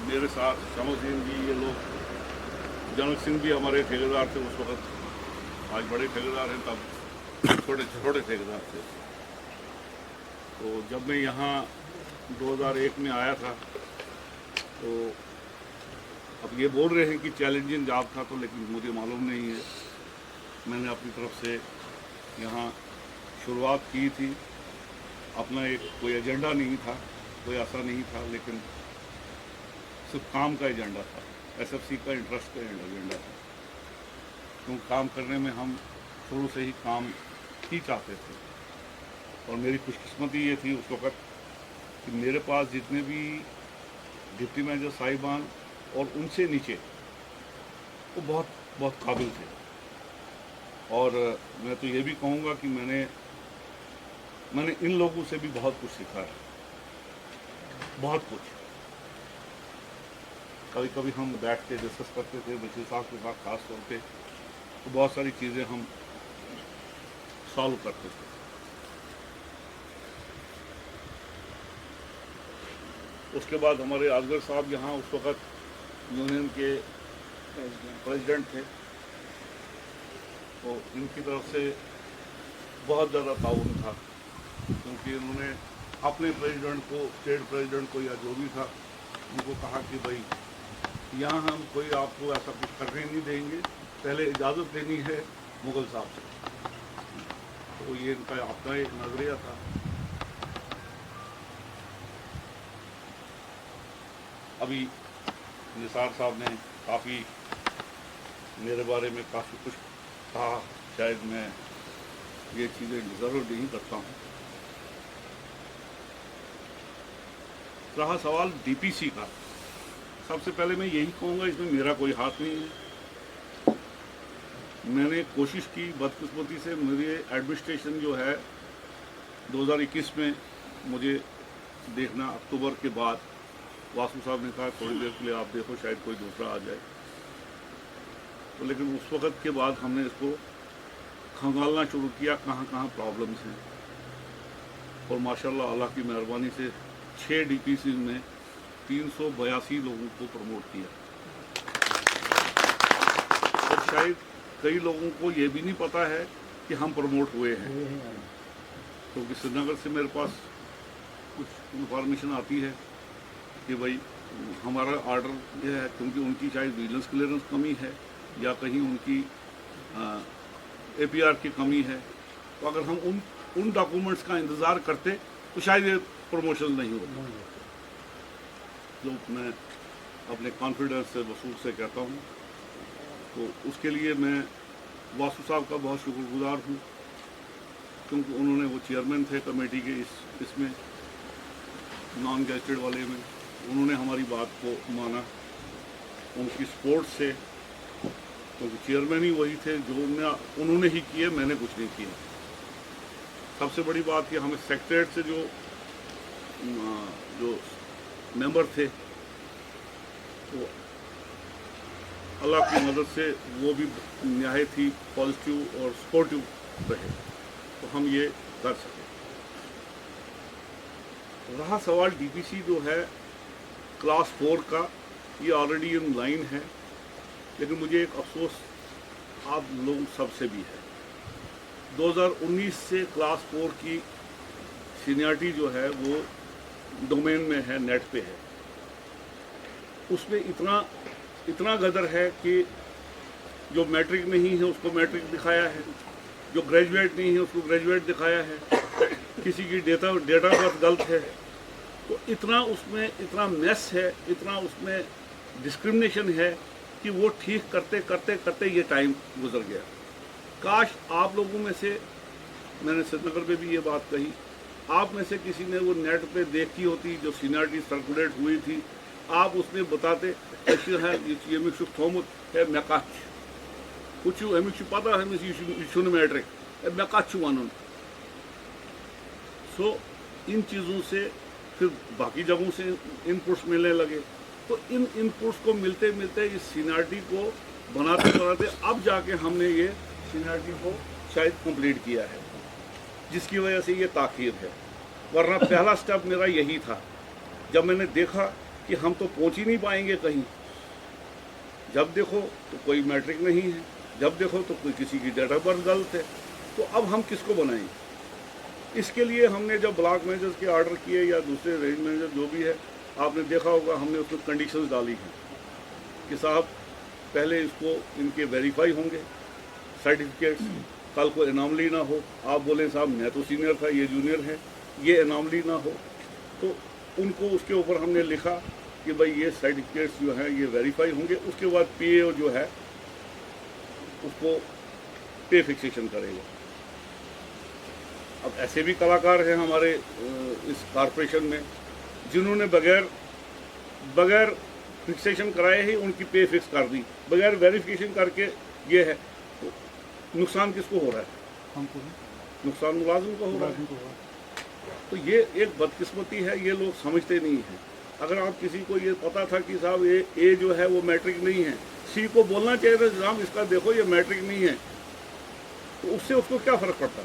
मेरे साथ शमसुद्दीन जी, ये लोग, जनक सिंह भी हमारे ठेकेदार थे उस वक्त, आज बड़े ठेकेदार हैं, तब छोटे छोटे ठेकेदार थे। तो जब मैं यहाँ 2001 में आया था तो अब ये बोल रहे हैं कि चैलेंजिंग जॉब था, तो लेकिन मुझे मालूम नहीं है। मैंने अपनी तरफ से यहाँ शुरुआत की थी, अपना एक कोई एजेंडा नहीं था, कोई ऐसा नहीं था, लेकिन सिर्फ काम का एजेंडा था, एसएफसी का इंटरेस्ट का एजेंडा था। क्योंकि काम करने में हम शुरू से ही काम ही चाहते थे। और मेरी खुशकिस्मती ये थी उस वक़्त कि मेरे पास जितने भी डिप्टी मैनेजर साहिबान और उनसे नीचे वो बहुत बहुत काबिल थे। और मैं तो ये भी कहूँगा कि मैंने इन लोगों से भी बहुत कुछ सीखा है, बहुत कुछ। कभी कभी हम बैठ के डिस्कस करते थे बशीर साहब के साथ खास तौर पे, तो बहुत सारी चीज़ें हम सॉल्व करते थे। उसके बाद हमारे असगर साहब यहाँ उस वक़्त यूनियन के प्रेसिडेंट थे, तो इनकी तरफ से बहुत ज़्यादा ताउन था, क्योंकि इन्होंने अपने प्रेसिडेंट को, स्टेट प्रेसिडेंट को या जो भी था, उनको कहा कि भाई यहाँ हम कोई आपको ऐसा कुछ करने नहीं देंगे, पहले इजाज़त लेनी है मुगल साहब से। तो ये इनका अपना एक नज़रिया था। अभी निसार साहब ने काफ़ी मेरे बारे में काफ़ी कुछ कहा, शायद मैं ये चीज़ें ज़रूर नहीं करता हूँ। रहा सवाल डीपीसी का, सबसे पहले मैं यही कहूँगा, इसमें मेरा कोई हाथ नहीं है। मैंने कोशिश की, बदकिस्मती से मेरे एडमिनिस्ट्रेशन जो है 2021 में मुझे देखना, अक्टूबर के बाद वासु साहब ने कहा थोड़ी देर के लिए आप देखो, शायद कोई दूसरा आ जाए। तो लेकिन उस वक़्त के बाद हमने इसको खंगालना शुरू किया, कहाँ कहाँ प्रॉब्लम्स हैं। और माशाल्लाह अल्लाह की मेहरबानी से 6 डीपीसी में 382 लोगों को प्रमोट किया। और शायद कई लोगों को ये भी नहीं पता है कि हम प्रमोट हुए हैं, क्योंकि श्रीनगर से मेरे पास कुछ इंफॉर्मेशन आती है कि भाई हमारा ऑर्डर ये है, क्योंकि उनकी शायद विजिलेंस क्लियरेंस कमी है या कहीं उनकी एपीआर की कमी है। तो अगर हम उन डॉक्यूमेंट्स का इंतज़ार करते तो शायद ये प्रमोशन नहीं होता। जो मैं अपने कॉन्फिडेंस से, वसूल से कहता हूँ, तो उसके लिए मैं वासु साहब का बहुत शुक्रगुजार हूँ, क्योंकि उन्होंने, वो चेयरमैन थे कमेटी के इसमें नॉन गैजेटेड वाले में, उन्होंने हमारी बात को माना, उनकी सपोर्ट से, क्योंकि चेयरमैन ही वही थे जो उन्होंने ही किए, मैंने कुछ नहीं किया। सबसे बड़ी बात कि हमें सेक्रेटरीट से जो मेंबर थे, तो अल्लाह की मदद से वो भी नहायत ही पॉजिटिव और सपोर्टिव रहे, तो हम ये कर सके। रहा सवाल डीपीसी जो है क्लास 4 का, ये ऑलरेडी इन लाइन है, लेकिन मुझे एक अफसोस आप लोग सबसे भी है। 2019 से क्लास 4 की सीनियरिटी जो है वो डोमेन में है, नेट पे है। उसमें इतना गदर है कि जो मैट्रिक नहीं है उसको मैट्रिक दिखाया है, जो ग्रेजुएट नहीं है उसको ग्रेजुएट दिखाया है, किसी की डेटा बर्थ गलत है। तो इतना मेस है, इतना उसमें डिस्क्रिमिनेशन है कि वो ठीक करते करते ये टाइम गुजर गया। काश आप लोगों में से, मैंने श्रीनगर में भी ये बात कही, आप में से किसी ने वो नेट पे देखी होती जो सीनियरिटी सर्कुलेट हुई थी, आप उसमें बताते ऐसे है ये थोमुत है मेकाच कुछ पता है मैट्रिक मेकाच वन। सो इन चीज़ों से फिर बाकी जगहों से इनपुट्स मिलने लगे, तो इन इनपुट्स को मिलते मिलते इस सीनियरिटी को बनाते बनाते अब जाके हमने ये सीनियरिटी को शायद कंप्लीट किया है, जिसकी वजह से ये ताख़ीर है। वरना पहला स्टेप मेरा यही था। जब मैंने देखा कि हम तो पहुंच ही नहीं पाएंगे कहीं, जब देखो तो कोई मैट्रिक नहीं है, जब देखो तो कोई किसी की डेट ऑफ बर्थ गलत है, तो अब हम किसको बनाएंगे। इसके लिए हमने जब ब्लॉक मैनेजर्स के ऑर्डर किए या दूसरे रेंज मैनेजर जो भी है, आपने देखा होगा हमने उसमें कंडीशंस डाली हैं कि साहब पहले इसको इनके वेरीफाई होंगे सर्टिफिकेट्स, कल को एनामली ना हो, आप बोले साहब मैं तो सीनियर था ये जूनियर है, ये एनामली ना हो, तो उनको उसके ऊपर हमने लिखा कि भाई ये सर्टिफिकेट्स जो हैं ये वेरीफाई होंगे। उसके बाद पीए जो है उसको पे फिक्सेशन करेगा। अब ऐसे भी कलाकार हैं हमारे इस कॉरपोरेशन में जिन्होंने बगैर फिक्सेशन कराए ही उनकी पे फिक्स कर दी, बगैर वेरिफिकेशन करके ये है। तो नुकसान किसको हो रहा है? हमको नुकसान मुलाजिम को हो रहा है। तो ये एक बदकिस्मती है, ये लोग समझते नहीं हैं। अगर आप किसी को ये पता था कि साहब ये ए जो है वो मैट्रिक नहीं है, सी को बोलना चाहिए था जनाब इसका देखो ये मैट्रिक नहीं है, तो उससे उसको क्या फ़र्क पड़ता?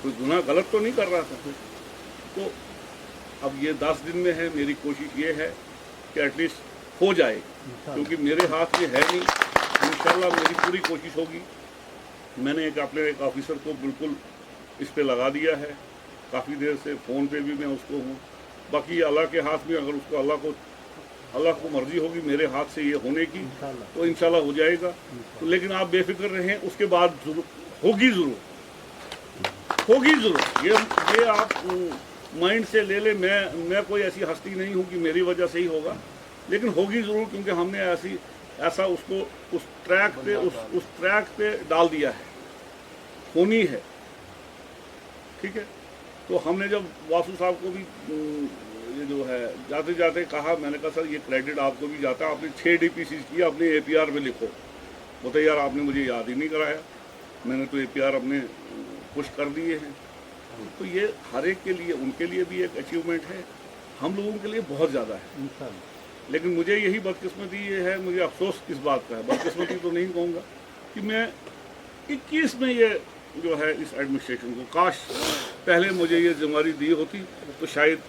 कोई गुनाह गलत तो नहीं कर रहा था। तो अब ये 10 दिन में है, मेरी कोशिश ये है कि एटलीस्ट हो जाए, क्योंकि मेरे हाथ में है नहीं। इंशाल्लाह मेरी पूरी कोशिश होगी। मैंने अपने एक ऑफिसर को बिल्कुल इस पे लगा दिया है, काफ़ी देर से फ़ोन पे भी मैं उसको हूँ। बाकी अल्लाह के हाथ में, अगर उसको अल्लाह को मर्जी होगी मेरे हाथ से ये होने की तो इंशाल्लाह हो जाएगा। तो लेकिन आप बेफिक्र रहें, उसके बाद होगी ज़रूर। ये आप माइंड से ले ले। मैं कोई ऐसी हस्ती नहीं हूँ कि मेरी वजह से ही होगा, लेकिन होगी ज़रूर, क्योंकि हमने ऐसा उसको उस ट्रैक पे डाल दिया है, होनी है। ठीक है। तो हमने जब वासु साहब को भी ये जो है जाते जाते कहा, मैंने कहा सर ये क्रेडिट आपको भी जाता है, आपने 6 DPC किया, अपने APR में लिखो। वो तो यार आपने मुझे याद ही नहीं कराया, मैंने तो APR अपने पुश कर दिए हैं। तो ये हर एक के लिए, उनके लिए भी एक अचीवमेंट है, हम लोगों के लिए बहुत ज़्यादा है। लेकिन मुझे यही बदकिस्मती ये है, मुझे अफसोस इस बात का है, बदकिस्मती तो नहीं कहूँगा, कि मैं 21 में ये जो है इस एडमिनिस्ट्रेशन को, काश पहले मुझे ये जिम्मेदारी दी होती तो शायद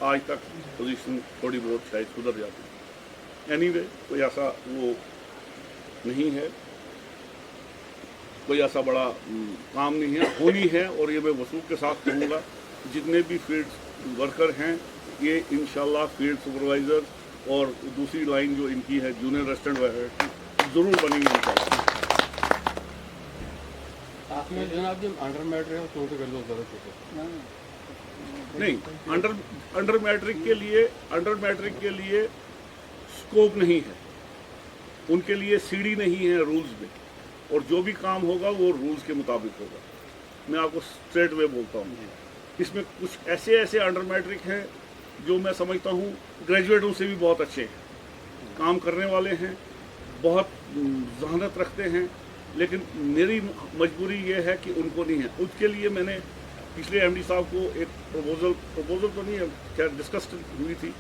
आज तक पोजीशन थोड़ी बहुत शायद सुधर जाती। एनीवे कोई ऐसा वो नहीं है, कोई ऐसा बड़ा काम नहीं है, होनी है। और ये मैं वसूख के साथ कहूँगा, जितने भी फील्ड वर्कर हैं ये इंशाल्लाह फील्ड सुपरवाइज़र और दूसरी लाइन जो इनकी है जूनियर रेजिडेंट वगैरह ज़रूर बनेंगे इंशाल्लाह। आपने जनाब जब अंडर मैट्रिक तो कर लो नहीं, अंडर मैट्रिक के लिए स्कोप नहीं है, उनके लिए सीढ़ी नहीं है रूल्स में, और जो भी काम होगा वो रूल्स के मुताबिक होगा। मैं आपको स्ट्रेट वे बोलता हूँ, इसमें कुछ ऐसे अंडर मैट्रिक हैं जो मैं समझता हूँ ग्रेजुएटों से भी बहुत अच्छे हैं, काम करने वाले हैं, बहुत जहानत रखते हैं, लेकिन मेरी मजबूरी ये है कि उनको नहीं है। उसके लिए मैंने पिछले MD साहब को एक प्रपोजल तो नहीं है, खैर डिस्कस हुई थी।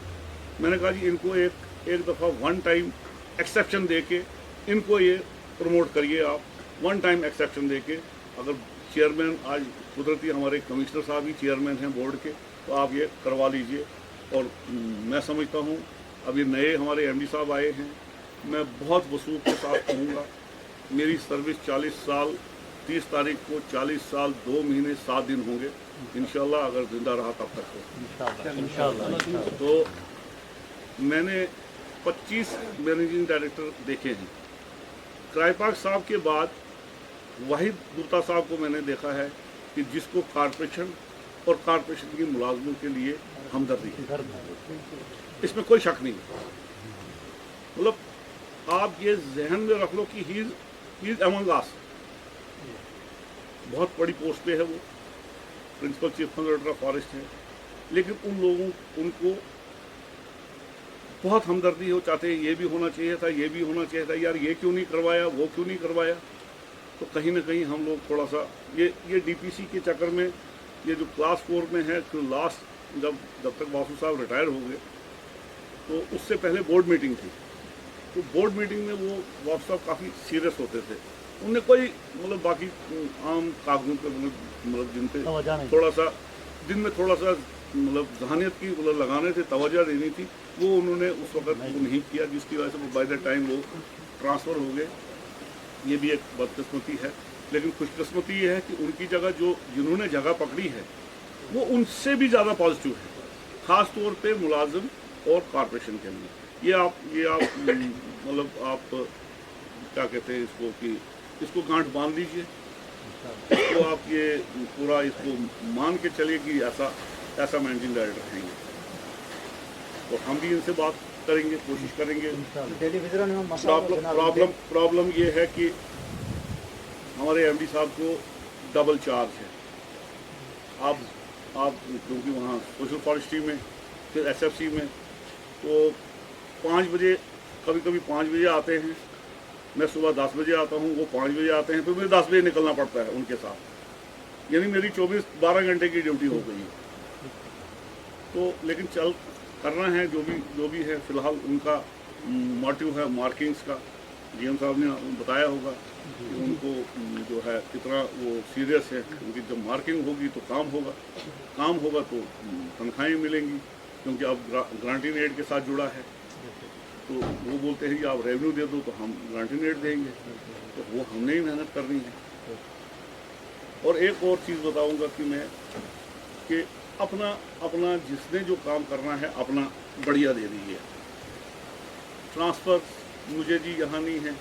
मैंने कहा जी इनको एक दफ़ा वन टाइम एक्सेप्शन दे के इनको ये प्रमोट करिए आप, वन टाइम एक्सेप्शन दे के। अगर चेयरमैन, आज कुदरती हमारे कमिश्नर साहब ही चेयरमैन हैं बोर्ड के, तो आप ये करवा लीजिए। और मैं समझता हूँ अब ये नए हमारे MD साहब आए हैं, मैं बहुत वसूख के साथ कहूँगा, मेरी सर्विस 40 साल, 30 तारीख को 40 साल 2 महीने 7 दिन होंगे इंशाल्लाह, अगर जिंदा रहा तब तक हो इंशाल्लाह। तो मैंने 25 मैनेजिंग डायरेक्टर देखे हैं। क्राइपाक साहब के बाद वाहिद गुप्ता साहब को मैंने देखा है कि जिसको कॉरपोरेशन और कॉरपोरेशन की मुलाजमों के लिए हमदर्दी है, इसमें कोई शक नहीं। मतलब आप ये जहन में रख लो कि ही इज अमंग अस। बहुत बड़ी पोस्ट पे है वो, principal chief conservator of forest है, लेकिन उनको बहुत हमदर्दी हो, चाहते हैं ये भी होना चाहिए था, ये भी होना चाहिए था, यार ये क्यों नहीं करवाया, वो क्यों नहीं करवाया। तो कहीं ना कहीं हम लोग थोड़ा सा ये DPC के चक्कर में, ये जो क्लास 4 में है, तो लास्ट जब तक वासु साहब रिटायर हो गए तो उससे पहले बोर्ड मीटिंग थी, तो बोर्ड मीटिंग में वो वाप साहब काफ़ी सीरियस होते थे। उनने कोई मतलब बाकी आम कागजों पे मतलब जिन पे तवज्जो नहीं। थोड़ा सा दिन में थोड़ा सा मतलब जहानियत की मतलब लगाने थे, तवज्जो देनी थी, वो उन्होंने उस वक्त वो नहीं किया, जिसकी वजह से बाय द टाइम वो ट्रांसफ़र हो गए। ये भी एक बदकिस्मती है, लेकिन खुशकिस्मती ये है कि उनकी जगह जिन्होंने जगह पकड़ी है वो उनसे भी ज़्यादा पॉजिटिव है, ख़ास तौर पे मुलाजिम और कॉरपोरेशन के लिए। ये आप मतलब आप क्या कहते हैं इसको कि इसको गांठ बांध लीजिए, इसको आप ये पूरा इसको मान के चलिए कि ऐसा मैनेजिंग डायरेक्टर रहेंगे, और हम भी इनसे बात करेंगे, कोशिश करेंगे। डेली विजन में मसला प्रॉब्लम ये है कि हमारे एमडी साहब को डबल चार्ज है। आप क्योंकि वहाँ सोशल फॉरेस्ट्री में फिर एसएफसी में तो 5 बजे कभी 5 बजे आते हैं, मैं सुबह 10 बजे आता हूँ, वो 5 बजे आते हैं, फिर मुझे 10 बजे निकलना पड़ता है उनके साथ, यानी मेरी 12 घंटे की ड्यूटी हो गई है। तो लेकिन करना है जो भी है। फ़िलहाल उनका मोटिव है मार्किंग्स का, डीएम साहब ने बताया होगा कि उनको जो है कितना वो सीरियस है, क्योंकि जब मार्किंग होगी तो काम होगा तो तनख्वाहें मिलेंगी, क्योंकि अब ग्रांटिंग एड के साथ जुड़ा है। तो वो बोलते हैं कि आप रेवेन्यू दे दो तो हम ग्रांटिंग एड देंगे, तो वो हमने ही मेहनत करनी है। और एक और चीज़ बताऊंगा कि अपना जिसने जो काम करना है अपना बढ़िया दे दीजिए। ट्रांसफ़र मुझे जी यहाँ नहीं है,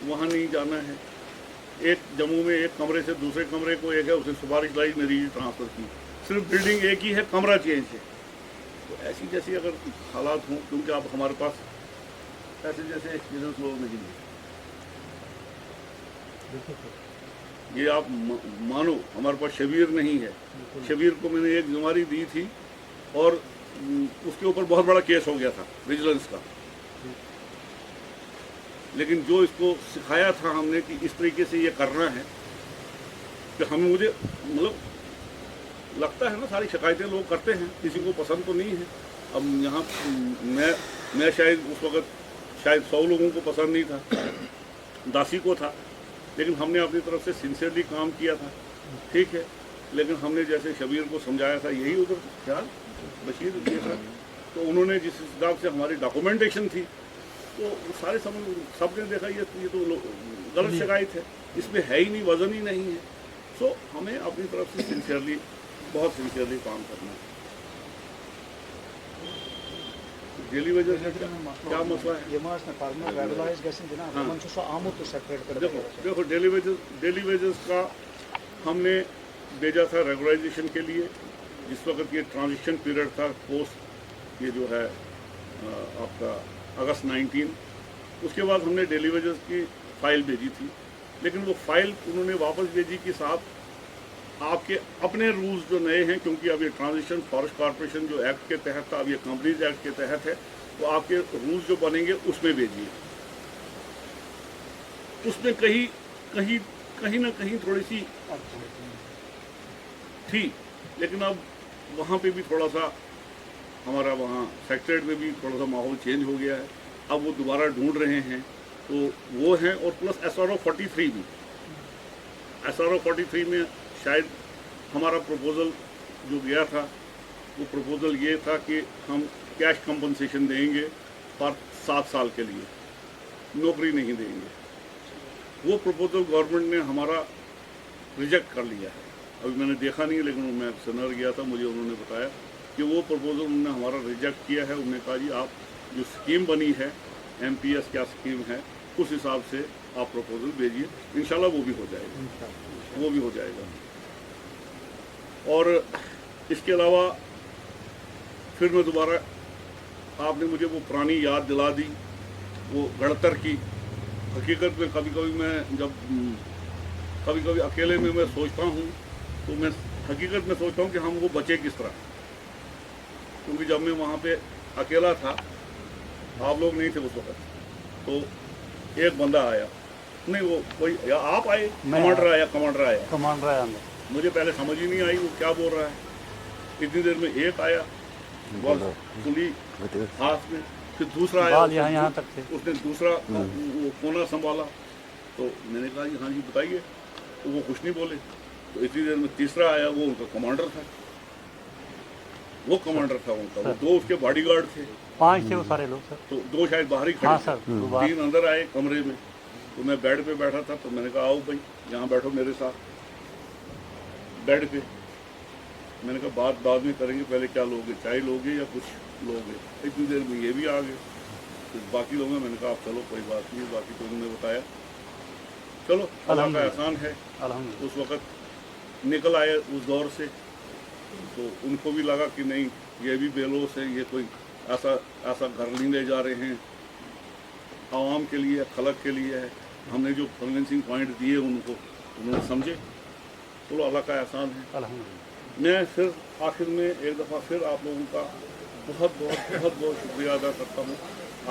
वहाँ नहीं जाना है। एक जम्मू में एक कमरे से दूसरे कमरे को एक है, उसने सिफारिश लाई, मेरी ट्रांसफ़र की, सिर्फ बिल्डिंग एक ही है, कमरा चेंज है। तो ऐसी जैसी अगर हालात हों, क्योंकि आप हमारे पास ऐसे जैसे एक्सपीरियंस लोग नहीं है, ये आप मानो हमारे पास शबीर नहीं है। शबीर को मैंने एक जिम्मेदारी दी थी और उसके ऊपर बहुत बड़ा केस हो गया था विजिलेंस का, लेकिन जो इसको सिखाया था हमने कि इस तरीके से ये करना है, कि मुझे मतलब लगता है ना सारी शिकायतें लोग करते हैं, किसी को पसंद तो नहीं है। अब यहाँ मैं शायद उस वक़्त 100 लोगों को पसंद नहीं था, दासी को था, लेकिन हमने अपनी तरफ से सिंसियरली काम किया था, ठीक है। लेकिन हमने जैसे शबीर को समझाया था, यही उधर ख्याल बशीर ये था, तो उन्होंने जिस हिसाब से हमारी डॉक्यूमेंटेशन थी तो सारे सबने देखा ये तो गलत शिकायत है, इसमें है ही नहीं, वजन ही नहीं है। सो हमें अपनी तरफ से सिंसियरली बहुत सिंसियरली काम करना है। डेली वेजेस क्या मसला है? देखो डेली वेजेस का हमने भेजा था रेगुलराइजेशन के लिए, जिस वक्त ये ट्रांजिशन पीरियड था पोस्ट ये जो है आपका अगस्त 19, उसके बाद हमने डेली वेजेस की फ़ाइल भेजी थी, लेकिन वो फ़ाइल उन्होंने वापस भेजी कि साहब आपके अपने रूल्स जो नए हैं, क्योंकि अब ये ट्रांजिशन फॉरेस्ट कॉर्पोरेशन जो एक्ट के तहत था, अब ये कंपनीज एक्ट के तहत है, तो आपके रूल्स जो बनेंगे उसमें भेजिए। उसमें कहीं ना कहीं थोड़ी सी थी, लेकिन अब वहाँ पे भी थोड़ा सा हमारा वहाँ सेक्रेटरीट में भी थोड़ा सा माहौल चेंज हो गया है। अब वो दोबारा ढूंढ रहे हैं, तो वो हैं, और प्लस SRO 43 भी। SRO 43 में शायद हमारा प्रपोज़ल जो गया था, वो प्रपोज़ल ये था कि हम कैश कंपनसेशन देंगे पर 7 साल के लिए, नौकरी नहीं देंगे। वो प्रपोज़ल गवर्नमेंट ने हमारा रिजेक्ट कर लिया है। अभी मैंने देखा नहीं, लेकिन मैं सेनर गया था, मुझे उन्होंने बताया कि वो प्रपोज़ल उन्होंने हमारा रिजेक्ट किया है। उन्होंने कहा जी आप जो स्कीम बनी है, MPS क्या स्कीम है, उस हिसाब से आप प्रपोज़ल भेजिए, इंशाल्लाह वो भी हो जाएगा, और इसके अलावा फिर मैं दोबारा, आपने मुझे वो पुरानी याद दिला दी, वो गणतर की। हकीकत में कभी कभी अकेले में मैं सोचता हूँ, तो मैं हकीकत में सोचता हूँ कि हम वो बचे किस तरह, क्योंकि जब मैं वहाँ पे अकेला था, आप लोग नहीं थे उस वक्त, तो एक बंदा आया, नहीं वो कोई, या आप आए, कमांडर आया, मुझे पहले समझ ही नहीं आई वो क्या बोल रहा है। इतनी देर में एक आया, बस खुली हाथ में, फिर दूसरा आया, बाल यहाँ तक थे। उसने दूसरा वो कोना संभाला। तो मैंने कहा जी हाँ जी बताइए, तो वो कुछ नहीं बोले। तो इतनी देर में तीसरा आया, वो उनका कमांडर था, वो कमांडर था उनका, वो 2 उसके बॉडीगार्ड थे। 5 थे वो सारे लोग सर। तो 2 शायद बाहर ही हाँ खड़े सर, थे, 2 बाहर। 3 अंदर आए कमरे में। तो मैं बेड पे बैठा था, तो मैंने कहा आओ भाई यहाँ बैठो मेरे साथ बेड पे। मैंने कहा बात बाद में करेंगे, पहले क्या लोगे, चाय लोगे या कुछ लोगे। इतनी देर में ये भी आ गए, तो बाकी लोग हैं। मैंने कहा आप चलो कोई बात नहीं, बाकी तो उन्होंने बताया। चलो अल्लाह का एहसान है। अल्हम्दुलिल्लाह। उस वक़्त निकल आए उस दौर से, तो उनको भी लगा कि नहीं ये भी बेलोस है, ये कोई ऐसा घर नहीं ले जा रहे हैं, आवाम के लिए खलक के लिए है। हमने जो कन्विंसिंग पॉइंट दिए उनको, उन्होंने समझे। चलो अल्लाह का एहसान है। अल्हम्दुलिल्लाह। मैं फिर आखिर में एक दफ़ा फिर आप लोगों का बहुत बहुत बहुत बहुत शुक्रिया अदा करता हूँ।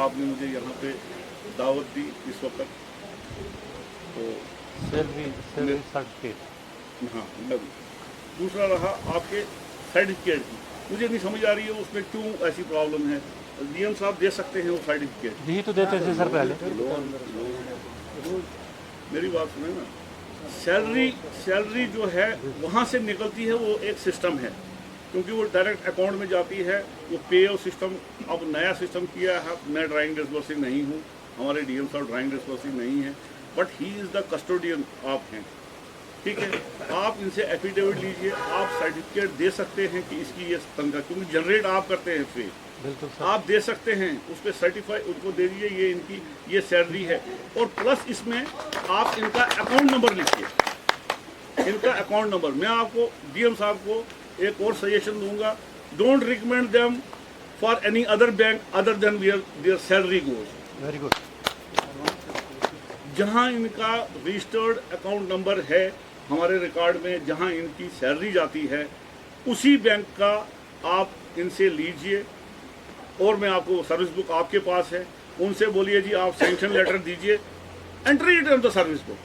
आपने मुझे यहाँ पे दावत दी इस वक्त। तो सैलरी सर्टिफिकेट। हाँ, दूसरा रहा आपके सर्टिफिकेट की, मुझे नहीं समझ आ रही है उसमें क्यों ऐसी प्रॉब्लम है। डीएम साहब दे सकते हैं वो सर्टिफिकेट। यही तो देते थे सर पहले। मेरी बात सुने ना, सैलरी जो है वहाँ से निकलती है, वो एक सिस्टम है, क्योंकि वो डायरेक्ट अकाउंट में जाती है। वो पे ओ सिस्टम अब नया सिस्टम किया है। मैं ड्राइंग डिस्बर्सिंग नहीं हूँ, हमारे डीएम साहब ड्राइंग डिस्बर्सिंग नहीं है, but he is the custodian आप हैं, ठीक है। आप इनसे एफिडेविट लीजिए, आप सर्टिफिकेट दे सकते हैं कि इसकी ये तनख्वाह, क्योंकि जनरेट आप करते हैं पे, बिल्कुल सर। आप दे सकते हैं, उस पर सर्टिफाई उनको दे दीजिए ये इनकी ये सैलरी है। और प्लस इसमें आप इनका अकाउंट नंबर लिखिए, इनका अकाउंट नंबर। मैं आपको डीएम साहब को एक और सजेशन दूंगा, don't recommend them for any other bank other than there salary goes. Very good. जहां इनका रजिस्टर्ड अकाउंट नंबर है हमारे रिकॉर्ड में, जहां इनकी सैलरी जाती है, उसी बैंक का आप इनसे लीजिए। और मैं आपको सर्विस बुक आपके पास है, उनसे बोलिए जी आप सैंक्शन लेटर दीजिए, entry it in the service book,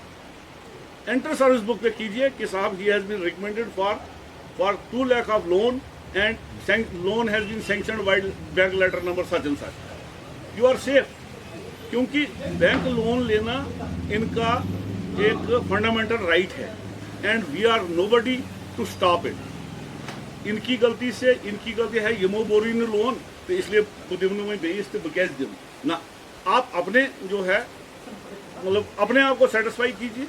enter service book पे कीजिए कि साहब ही has been recommended for 2 lakh of loan and loan has been sanctioned by bank letter number such and such. You are safe, क्योंकि bank loan लेना इनका एक fundamental right है, and we are nobody to stop it. इनकी गलती है यमो बोरी ने लोन, तो इसलिए में बेस तो बकैस दिन ना। आप अपने जो है मतलब अपने आप को सेटिस्फाई कीजिए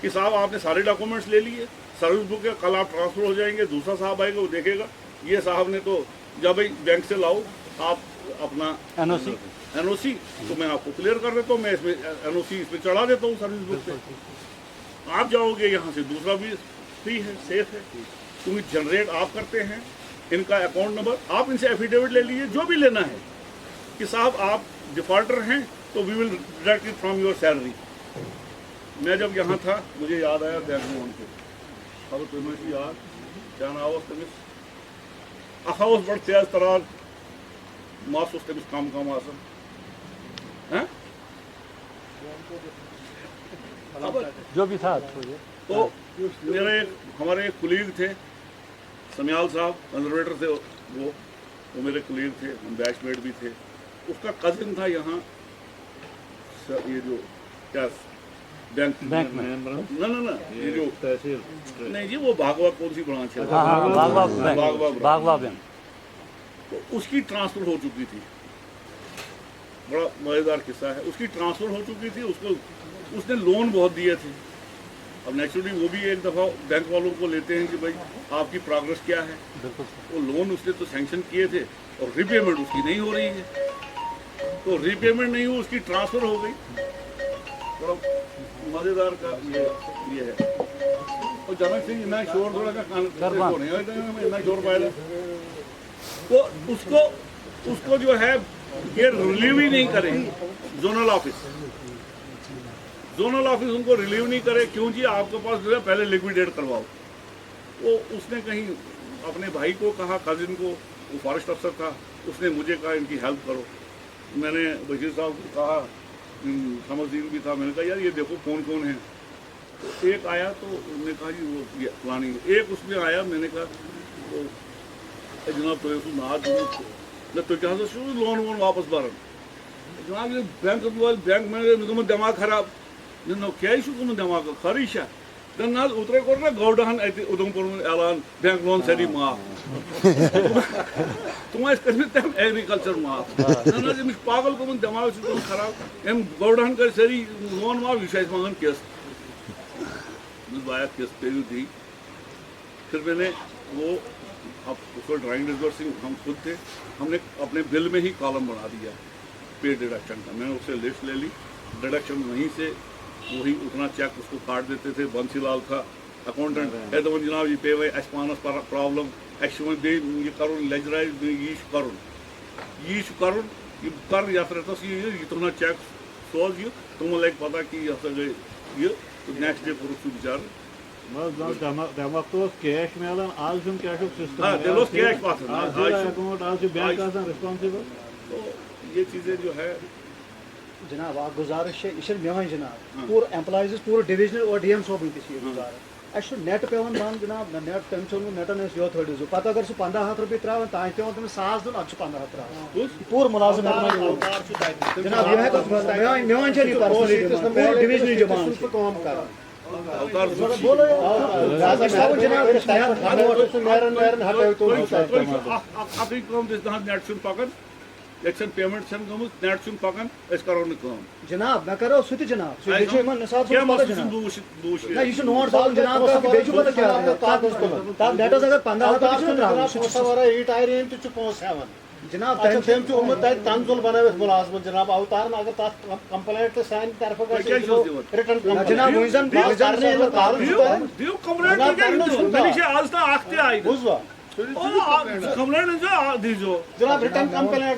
कि साहब आपने सारे डॉक्यूमेंट्स ले लिए, सर्विस बुक है, कल आप ट्रांसफर हो जाएंगे, दूसरा साहब आएगा वो देखेगा ये साहब ने तो जब भाई बैंक से लाओ आप अपना एनओसी, तो मैं आपको क्लियर कर देता हूँ, मैं इसमें एनओसी इसमें चढ़ा देता हूँ सर्विस बुक पे। आप जाओगे यहाँ से, दूसरा भी फ्री है, सेफ है, क्योंकि जनरेट आप करते हैं। इनका अकाउंट नंबर आप इनसे एफिडेविट ले लीजिए, जो भी लेना है कि साहब आप डिफॉल्टर हैं तो we will deduct it from your salary. मैं जब यहाँ था मुझे याद आया बैंक में उनके अब तुम्हें याद क्या नाव अखाउस बड़ तेज तरार मास उस तमिस काम आसन हैं जो भी था। तो मेरे हमारे एक कुलीग थे समियाल साहब, कंजर्वेटर थे वो मेरे कुलीग थे, हम बैचमेट भी थे। उसका कजिन था यहाँ ये जो क्या बैंक में ना ये जो तहसील नहीं जी, वो भागवा कौन सी ब्रांच है, भागवा बैंक, तो उसकी ट्रांसफर हो चुकी थी। बड़ा मज़ेदार किस्सा है, उसकी ट्रांसफर हो चुकी थी, उसको उसने लोन बहुत दिए थे। अब नेचुरली वो भी एक दफ़ा बैंक वालों को लेते हैं कि भाई आपकी प्रोग्रेस क्या है। वो लोन उसने तो सैंक्शन किए थे और रीपेमेंट उसकी नहीं हो रही है, तो रीपेमेंट नहीं हुई, उसकी ट्रांसफ़र हो गई। बड़ा मज़ेदार का ये है। और जनक सिंह इतना शोर थोड़ा का इतना शोर पाया, तो उसको जो है ये रिलीव ही नहीं करेंगे जोनल ऑफिस उनको रिलीव नहीं करे। क्यों जी, आपके पास जो है पहले लिक्विडेट करवाओ। तो उसने कहीं अपने भाई को कहा, कजिन को, वो फॉरेस्ट अफसर था, उसने मुझे कहा इनकी हेल्प करो। मैंने बशीर साहब को कहा, समझदीन भी था, मैंने कहा यार ये देखो कौन कौन है। तो एक आया तो उन्होंने कहा जी वो प्लानिंग, एक उसमें आया, मैंने कहा तो जनाब तो नाथ तो क्या लोन वोन वापस बरान जनाब ये बैंक मैनेजर दिमाग खराब क्या दिमाग खरी ना उतरे कोर ना गौडहन उधमपुर ऐलान बैंक लोन सारी माफ तुम तम एग्रीकल्चर माफ ना पागल गोमुत दिमाग खराब अम गौडहन कर सारी लोन माफ यह मंगान किस्त बाया किस्त पे दी फिर मैंने वो अब उसको ड्राइंग डिस्बर्सिंग हम खुद थे हमने अपने बिल में ही कॉलम बना दिया पे डिडक्शन का मैंने उससे लिस्ट ले ली डिडक्शन वहीं से वही उतना चेक उसको काट देते थे बंसीलाल का अकाउंटेंट है तो जनाब ये पे वही पानस प्रॉब्लम ये कर लेजराइज यह कर यथ रेतस ये तुम चेक सोज ये तुम लगे पता कि यह गई ये नेक्स्ट डे कोर बिचार कैश मिलान आज कैश सिस्टम कैश अकाउंट आज बैंक रिस्पॉन्सिबल तो ये चीज़ें जो है जनाब आ गुजारिश है यह मेवान जनाब पूरा एम्प्लॉइज पूरा डिविजनल और डीएम सोबन गुजारिश अस नेट पेवान बंद जनाब नेट तम चल नेटन यो थोड़ी जो पता अगर 1500 रुपये त्रावान ताज पेवान तम 100 दिन अब 1500 त्रावान पूरा मुलाजिम जनाब यह मेवान चली पर्सनली पूरा डिविजनल डिमांड काम कर बोलो जनाब तैयार नेट पकन ये पेमेंट गमुत नेट पकन करो जनाब मैं करो सह जनाब निसाब ना यह नोट डाल जनाब पता क्या नेटस अगर 15 जनाब तंजुल बन मुलाजमत जनाब अवतार अगर तथ कंप्लेंट तो सान तरफ रिटर्न जनाब बुझवा जनाब रिटर्न कंप्लेंट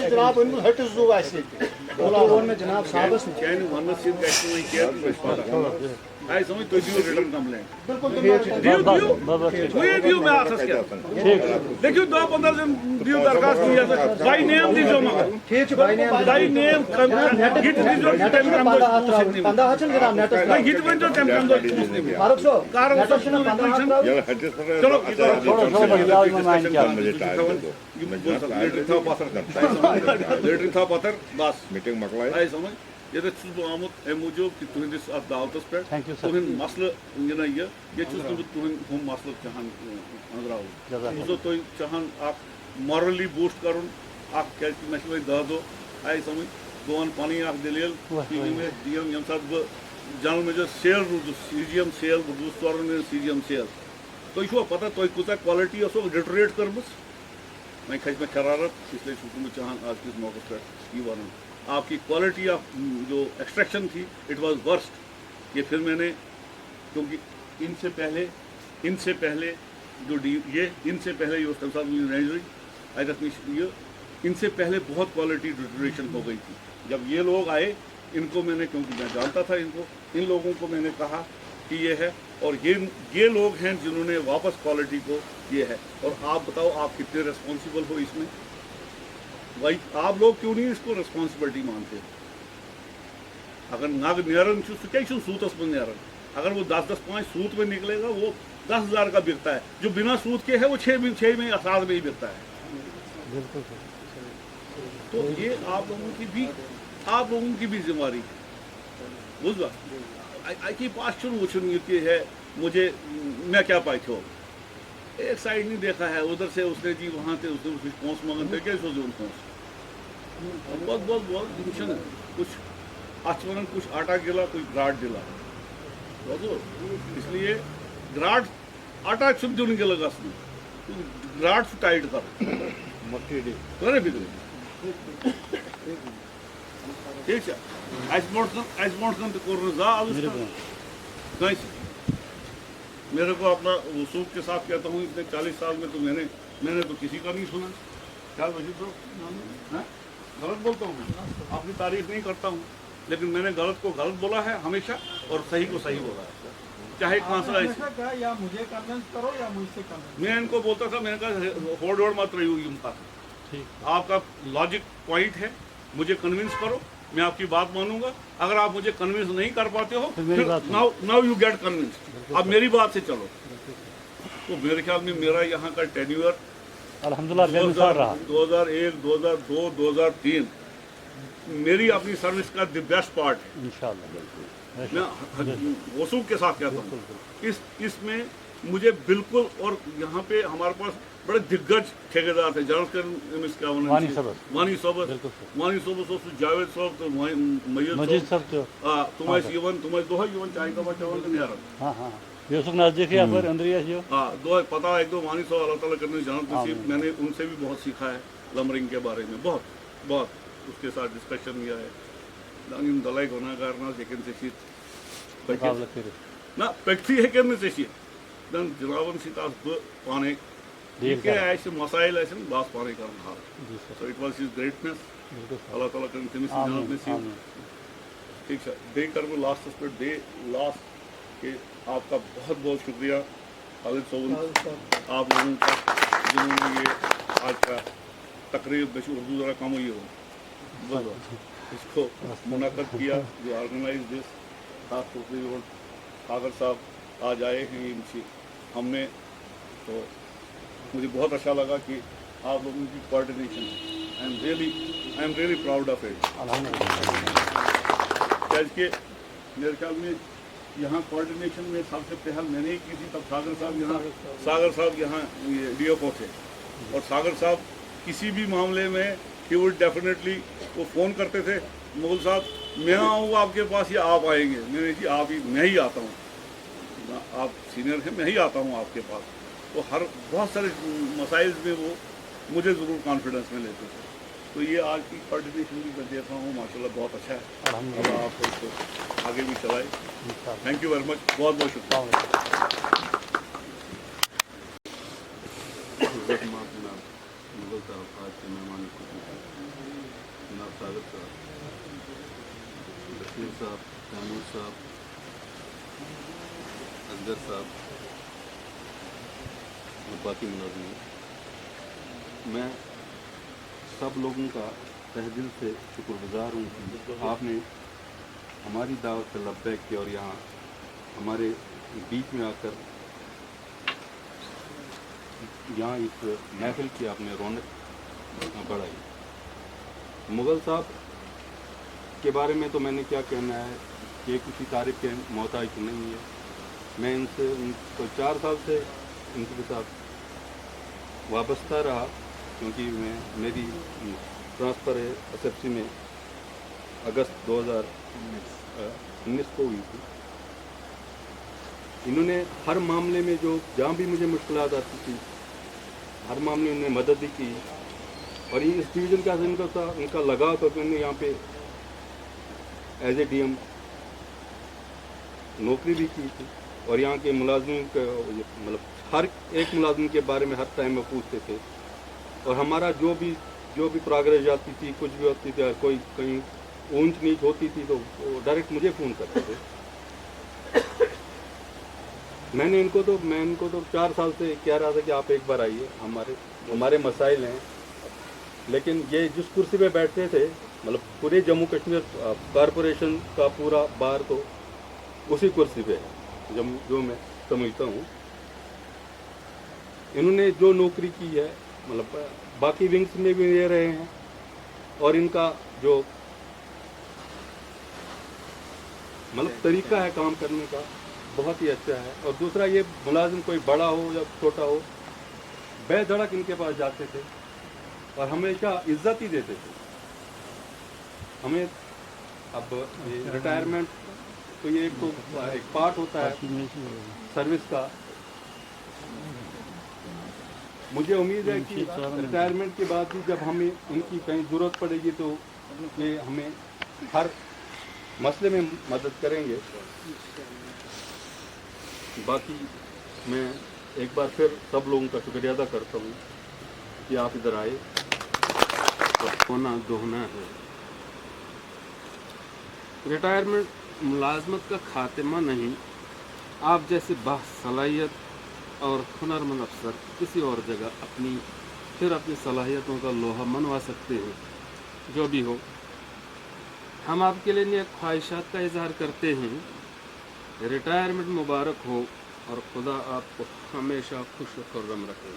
जनाब हटिस जो में जनाब साहबस आई समझ तो दियो रिटर्न कंप्लेंट बिल्कुल दियो मैं आसस क्या देखियो 2-15 दिन दियो दरखास्त दिया बाय नेम दीजो मगर ठीक है बाय नेम गिट दीजो टेलीग्राम दो 15 हचन जनाब नेट गिट वन जो टेलीग्राम दो फारूक सो कारण चलो लेटर था पत्थर बस मीटिंग मकलाई आई समझ ये आमुत अम मूजूब कि तुहस अत दावतस पे तुहन मसल ये तुहन हम मसल चाहान अंदराव तुम चाहान मॉरली बूस्ट कर मे 10 दो आई समझ बह वन पी दलील डीएम ये सात बह जनरल मैनेजर सेल रूदस CGM सेल रूदस 4 CGM सेल तुम पता तुम कूचा क्वालिटी डिटरेट कर्म वह खज मे शरारत इसलिए चाहान आज किस मौके पर यह वन आपकी क्वालिटी ऑफ जो एक्सट्रैक्शन थी इट वाज वर्स्ट ये फिर मैंने क्योंकि इनसे पहले जो इनसे पहले ये उस ये इनसे पहले बहुत क्वालिटी डिटरेशन हो गई थी जब ये लोग आए इनको मैंने क्योंकि मैं जानता था इनको इन लोगों को मैंने कहा कि ये है और ये लोग हैं जिन्होंने वापस क्वालिटी को ये है और आप बताओ आप कितने रिस्पॉन्सिबल हो इसमें भाई आप लोग क्यों नहीं इसको रिस्पॉन्सिबिलिटी मानते अगर नग नेरन क्या सूतस में नेरन अगर वो 10-5 सूत में निकलेगा वो 10,000 का बिकता है जो बिना सूत के है वो 6 में 7 में ही बिकता है तो ये आप लोगों की भी जिम्मेवारी बुझा कि पास वुचन ये है मुझे मैं क्या पाई थो एक साइड नहीं देखा है उधर से उसने जी वहाँ से उसने कुछ पहुँच मांगन पे क्या सोच पहुँच बहुत कुछ वन कुछ आटा गिला कुछ ग्राट दिला इसलिए ग्राट आटा दिन गिला गस ग्राट टाइट कर ठीक है मेरे को अपना वसूख के साथ कहता हूँ इतने 40 साल में तो मैंने तो किसी का नहीं सुना क्या वजीद तो गलत बोलता हूँ अपनी तारीफ नहीं करता हूँ लेकिन मैंने गलत को गलत बोला है हमेशा और सही को सही बोला है चाहे कहाँ से या मुझे कन्विंस करो या मुझसे कन्विंस मैं इनको बोलता था मैंने कहा होड़ मत रही हुई आपका लॉजिक पॉइंट है मुझे कन्विंस करो मैं आपकी बात मानूंगा अगर आप मुझे कन्विंस नहीं कर पाते हो नाउ यू गेट कन्विंस अब मेरी बात से चलो तो मेरे ख्याल में मेरा यहाँ का टेन्यूअर अल्हम्दुलिल्लाह बेमिसाल रहा। 2001, 2002, 2003 मेरी अपनी सर्विस का द बेस्ट पार्ट है। इंशाअल्लाह मैं वसूल के साथ कहता हूँ इसमें मुझे बिल्कुल, और यहाँ पे हमारे पास बड़े दिग्गज ठेकेदार थे, वानी सबक। वानी सोबत जावेद साहब तो मजीद सब तो तुम्हें यवन तुम्हें दो यवन चाय का बचावन तो नहीं हाँ हाँ यूसुफ नजदीक है पर अंदरिया जो दो पता है, एक दो वानी साहब अल्लाह ताला करने जानत नसीब, मैंने उनसे भी बहुत सीखा है लमरिंग के बारे में, बहुत उसके साथ डिस्कशन किया है। दानिम दलाई गुनाहगार ना लेकिन से मुकाबला करे ना पेक्सी है करने से दन जनाबन सीता पाने के ऐसे मसाइल ऐसे बास पाने का हाल। So it was his greatness, Allah ताला करने से जानत नसीब। ठीक है, दे कर वो लास्ट पे डे लास्ट के आपका बहुत बहुत शुक्रिया खालिद सोबन आप लोगों का, जिन्होंने ये आज का तकरीब बेशु उर्दू ज़रा कम हुई हो इसको मुनाकद किया, जो ऑर्गेनाइज दिस खास तौर से सागर साहब आज आए हैं इनसे हमने, तो मुझे बहुत अच्छा लगा कि आप लोगों की coordination, I am really proud of it. के मेरे ख्याल में यहाँ कोऑर्डिनेशन में सबसे पहल मैंने ही की थी, तब सागर साहब यहाँ डीओ थे, और सागर साहब किसी भी मामले में ही वुड डेफिनेटली वो फ़ोन करते थे, मुगल साहब मैं आऊँ आपके पास या आप आएंगे? मैंने जी आप ही, मैं ही आता हूँ, आप सीनियर हैं, मैं ही आता हूँ आपके पास। तो हर बहुत सारे मसाइल में वो मुझे ज़रूर कॉन्फिडेंस में लेते थे। तो ये आज की कोऑर्डिनेशन भी मैं देखा हूँ माशाल्लाह बहुत अच्छा है, अल्लाह आपको इसको आगे भी चलाए। थैंक यू वेरी मच, बहुत बहुत शुक्रिया। मुगल साहब आज के मेहमान जनाब सागर साहब, बशीर साहब, तैमूर साहब, असगर साहब और बाकी मुलाजिम, मैं सब लोगों का तहे दिल से शुक्रगुजार हूँ कि आपने हमारी दावत से लब्बैक किया और यहाँ हमारे बीच में आकर यहाँ इस महफिल की आपने रौनक बढ़ाई। मुगल साहब के बारे में तो मैंने क्या कहना है कि किसी तारीफ के मोहताज नहीं है। मैं इनसे उनको 4 साल से इनके साथ वाबस्ता रहा, क्योंकि मेरी ट्रांसफ़र है SFC में अगस्त 2019 को हुई थी। इन्होंने हर मामले में जो जहाँ भी मुझे मुश्किलात आती थी हर मामले में उन्होंने मदद भी की, और ये इस डिवीज़न का इनका था, उनका लगाव तो मैंने यहाँ पे एज ए DM नौकरी भी की थी, और यहाँ के मुलाजिम का मतलब हर एक मुलाजिम के बारे में हर टाइम में पूछते थे, और हमारा जो भी प्रोग्रेस जाती थी, कुछ भी होती थी, कोई कहीं ऊंच नीच होती थी तो डायरेक्ट मुझे फ़ोन करते थे। मैं इनको तो 4 साल से कह रहा था कि आप एक बार आइए, हमारे मसाइल हैं, लेकिन ये जिस कुर्सी पे बैठते थे, मतलब पूरे जम्मू कश्मीर कॉरपोरेशन का पूरा बार तो उसी कुर्सी पे है जो मैं समझता हूँ। इन्होंने जो नौकरी की है, मतलब बाकी विंग्स में भी ये रहे हैं, और इनका जो मतलब तरीका है काम करने का बहुत ही अच्छा है। और दूसरा, ये मुलाजिम कोई बड़ा हो या छोटा हो, बेधड़क इनके पास जाते थे और हमेशा इज्जत ही देते थे हमें। अब ये रिटायरमेंट तो ये एक पार्ट होता है सर्विस का। मुझे उम्मीद है कि रिटायरमेंट के बाद भी जब हमें इनकी कहीं ज़रूरत पड़ेगी तो ये हमें हर मसले में मदद करेंगे। बाकी मैं एक बार फिर सब लोगों का शुक्रिया अदा करता हूँ कि आप इधर आए। होना दोहना है। रिटायरमेंट मुलाजमत का खात्मा नहीं, आप जैसे बासलाहियत और हुनरमंद अफसर किसी और जगह अपनी सलाहियतों का लोहा मनवा सकते हैं। जो भी हो, हम आपके लिए नेक ख्वाहिशात का इजहार करते हैं। रिटायरमेंट मुबारक हो اور خدا آپ کو ہمیشہ خوش و خرم رکھے.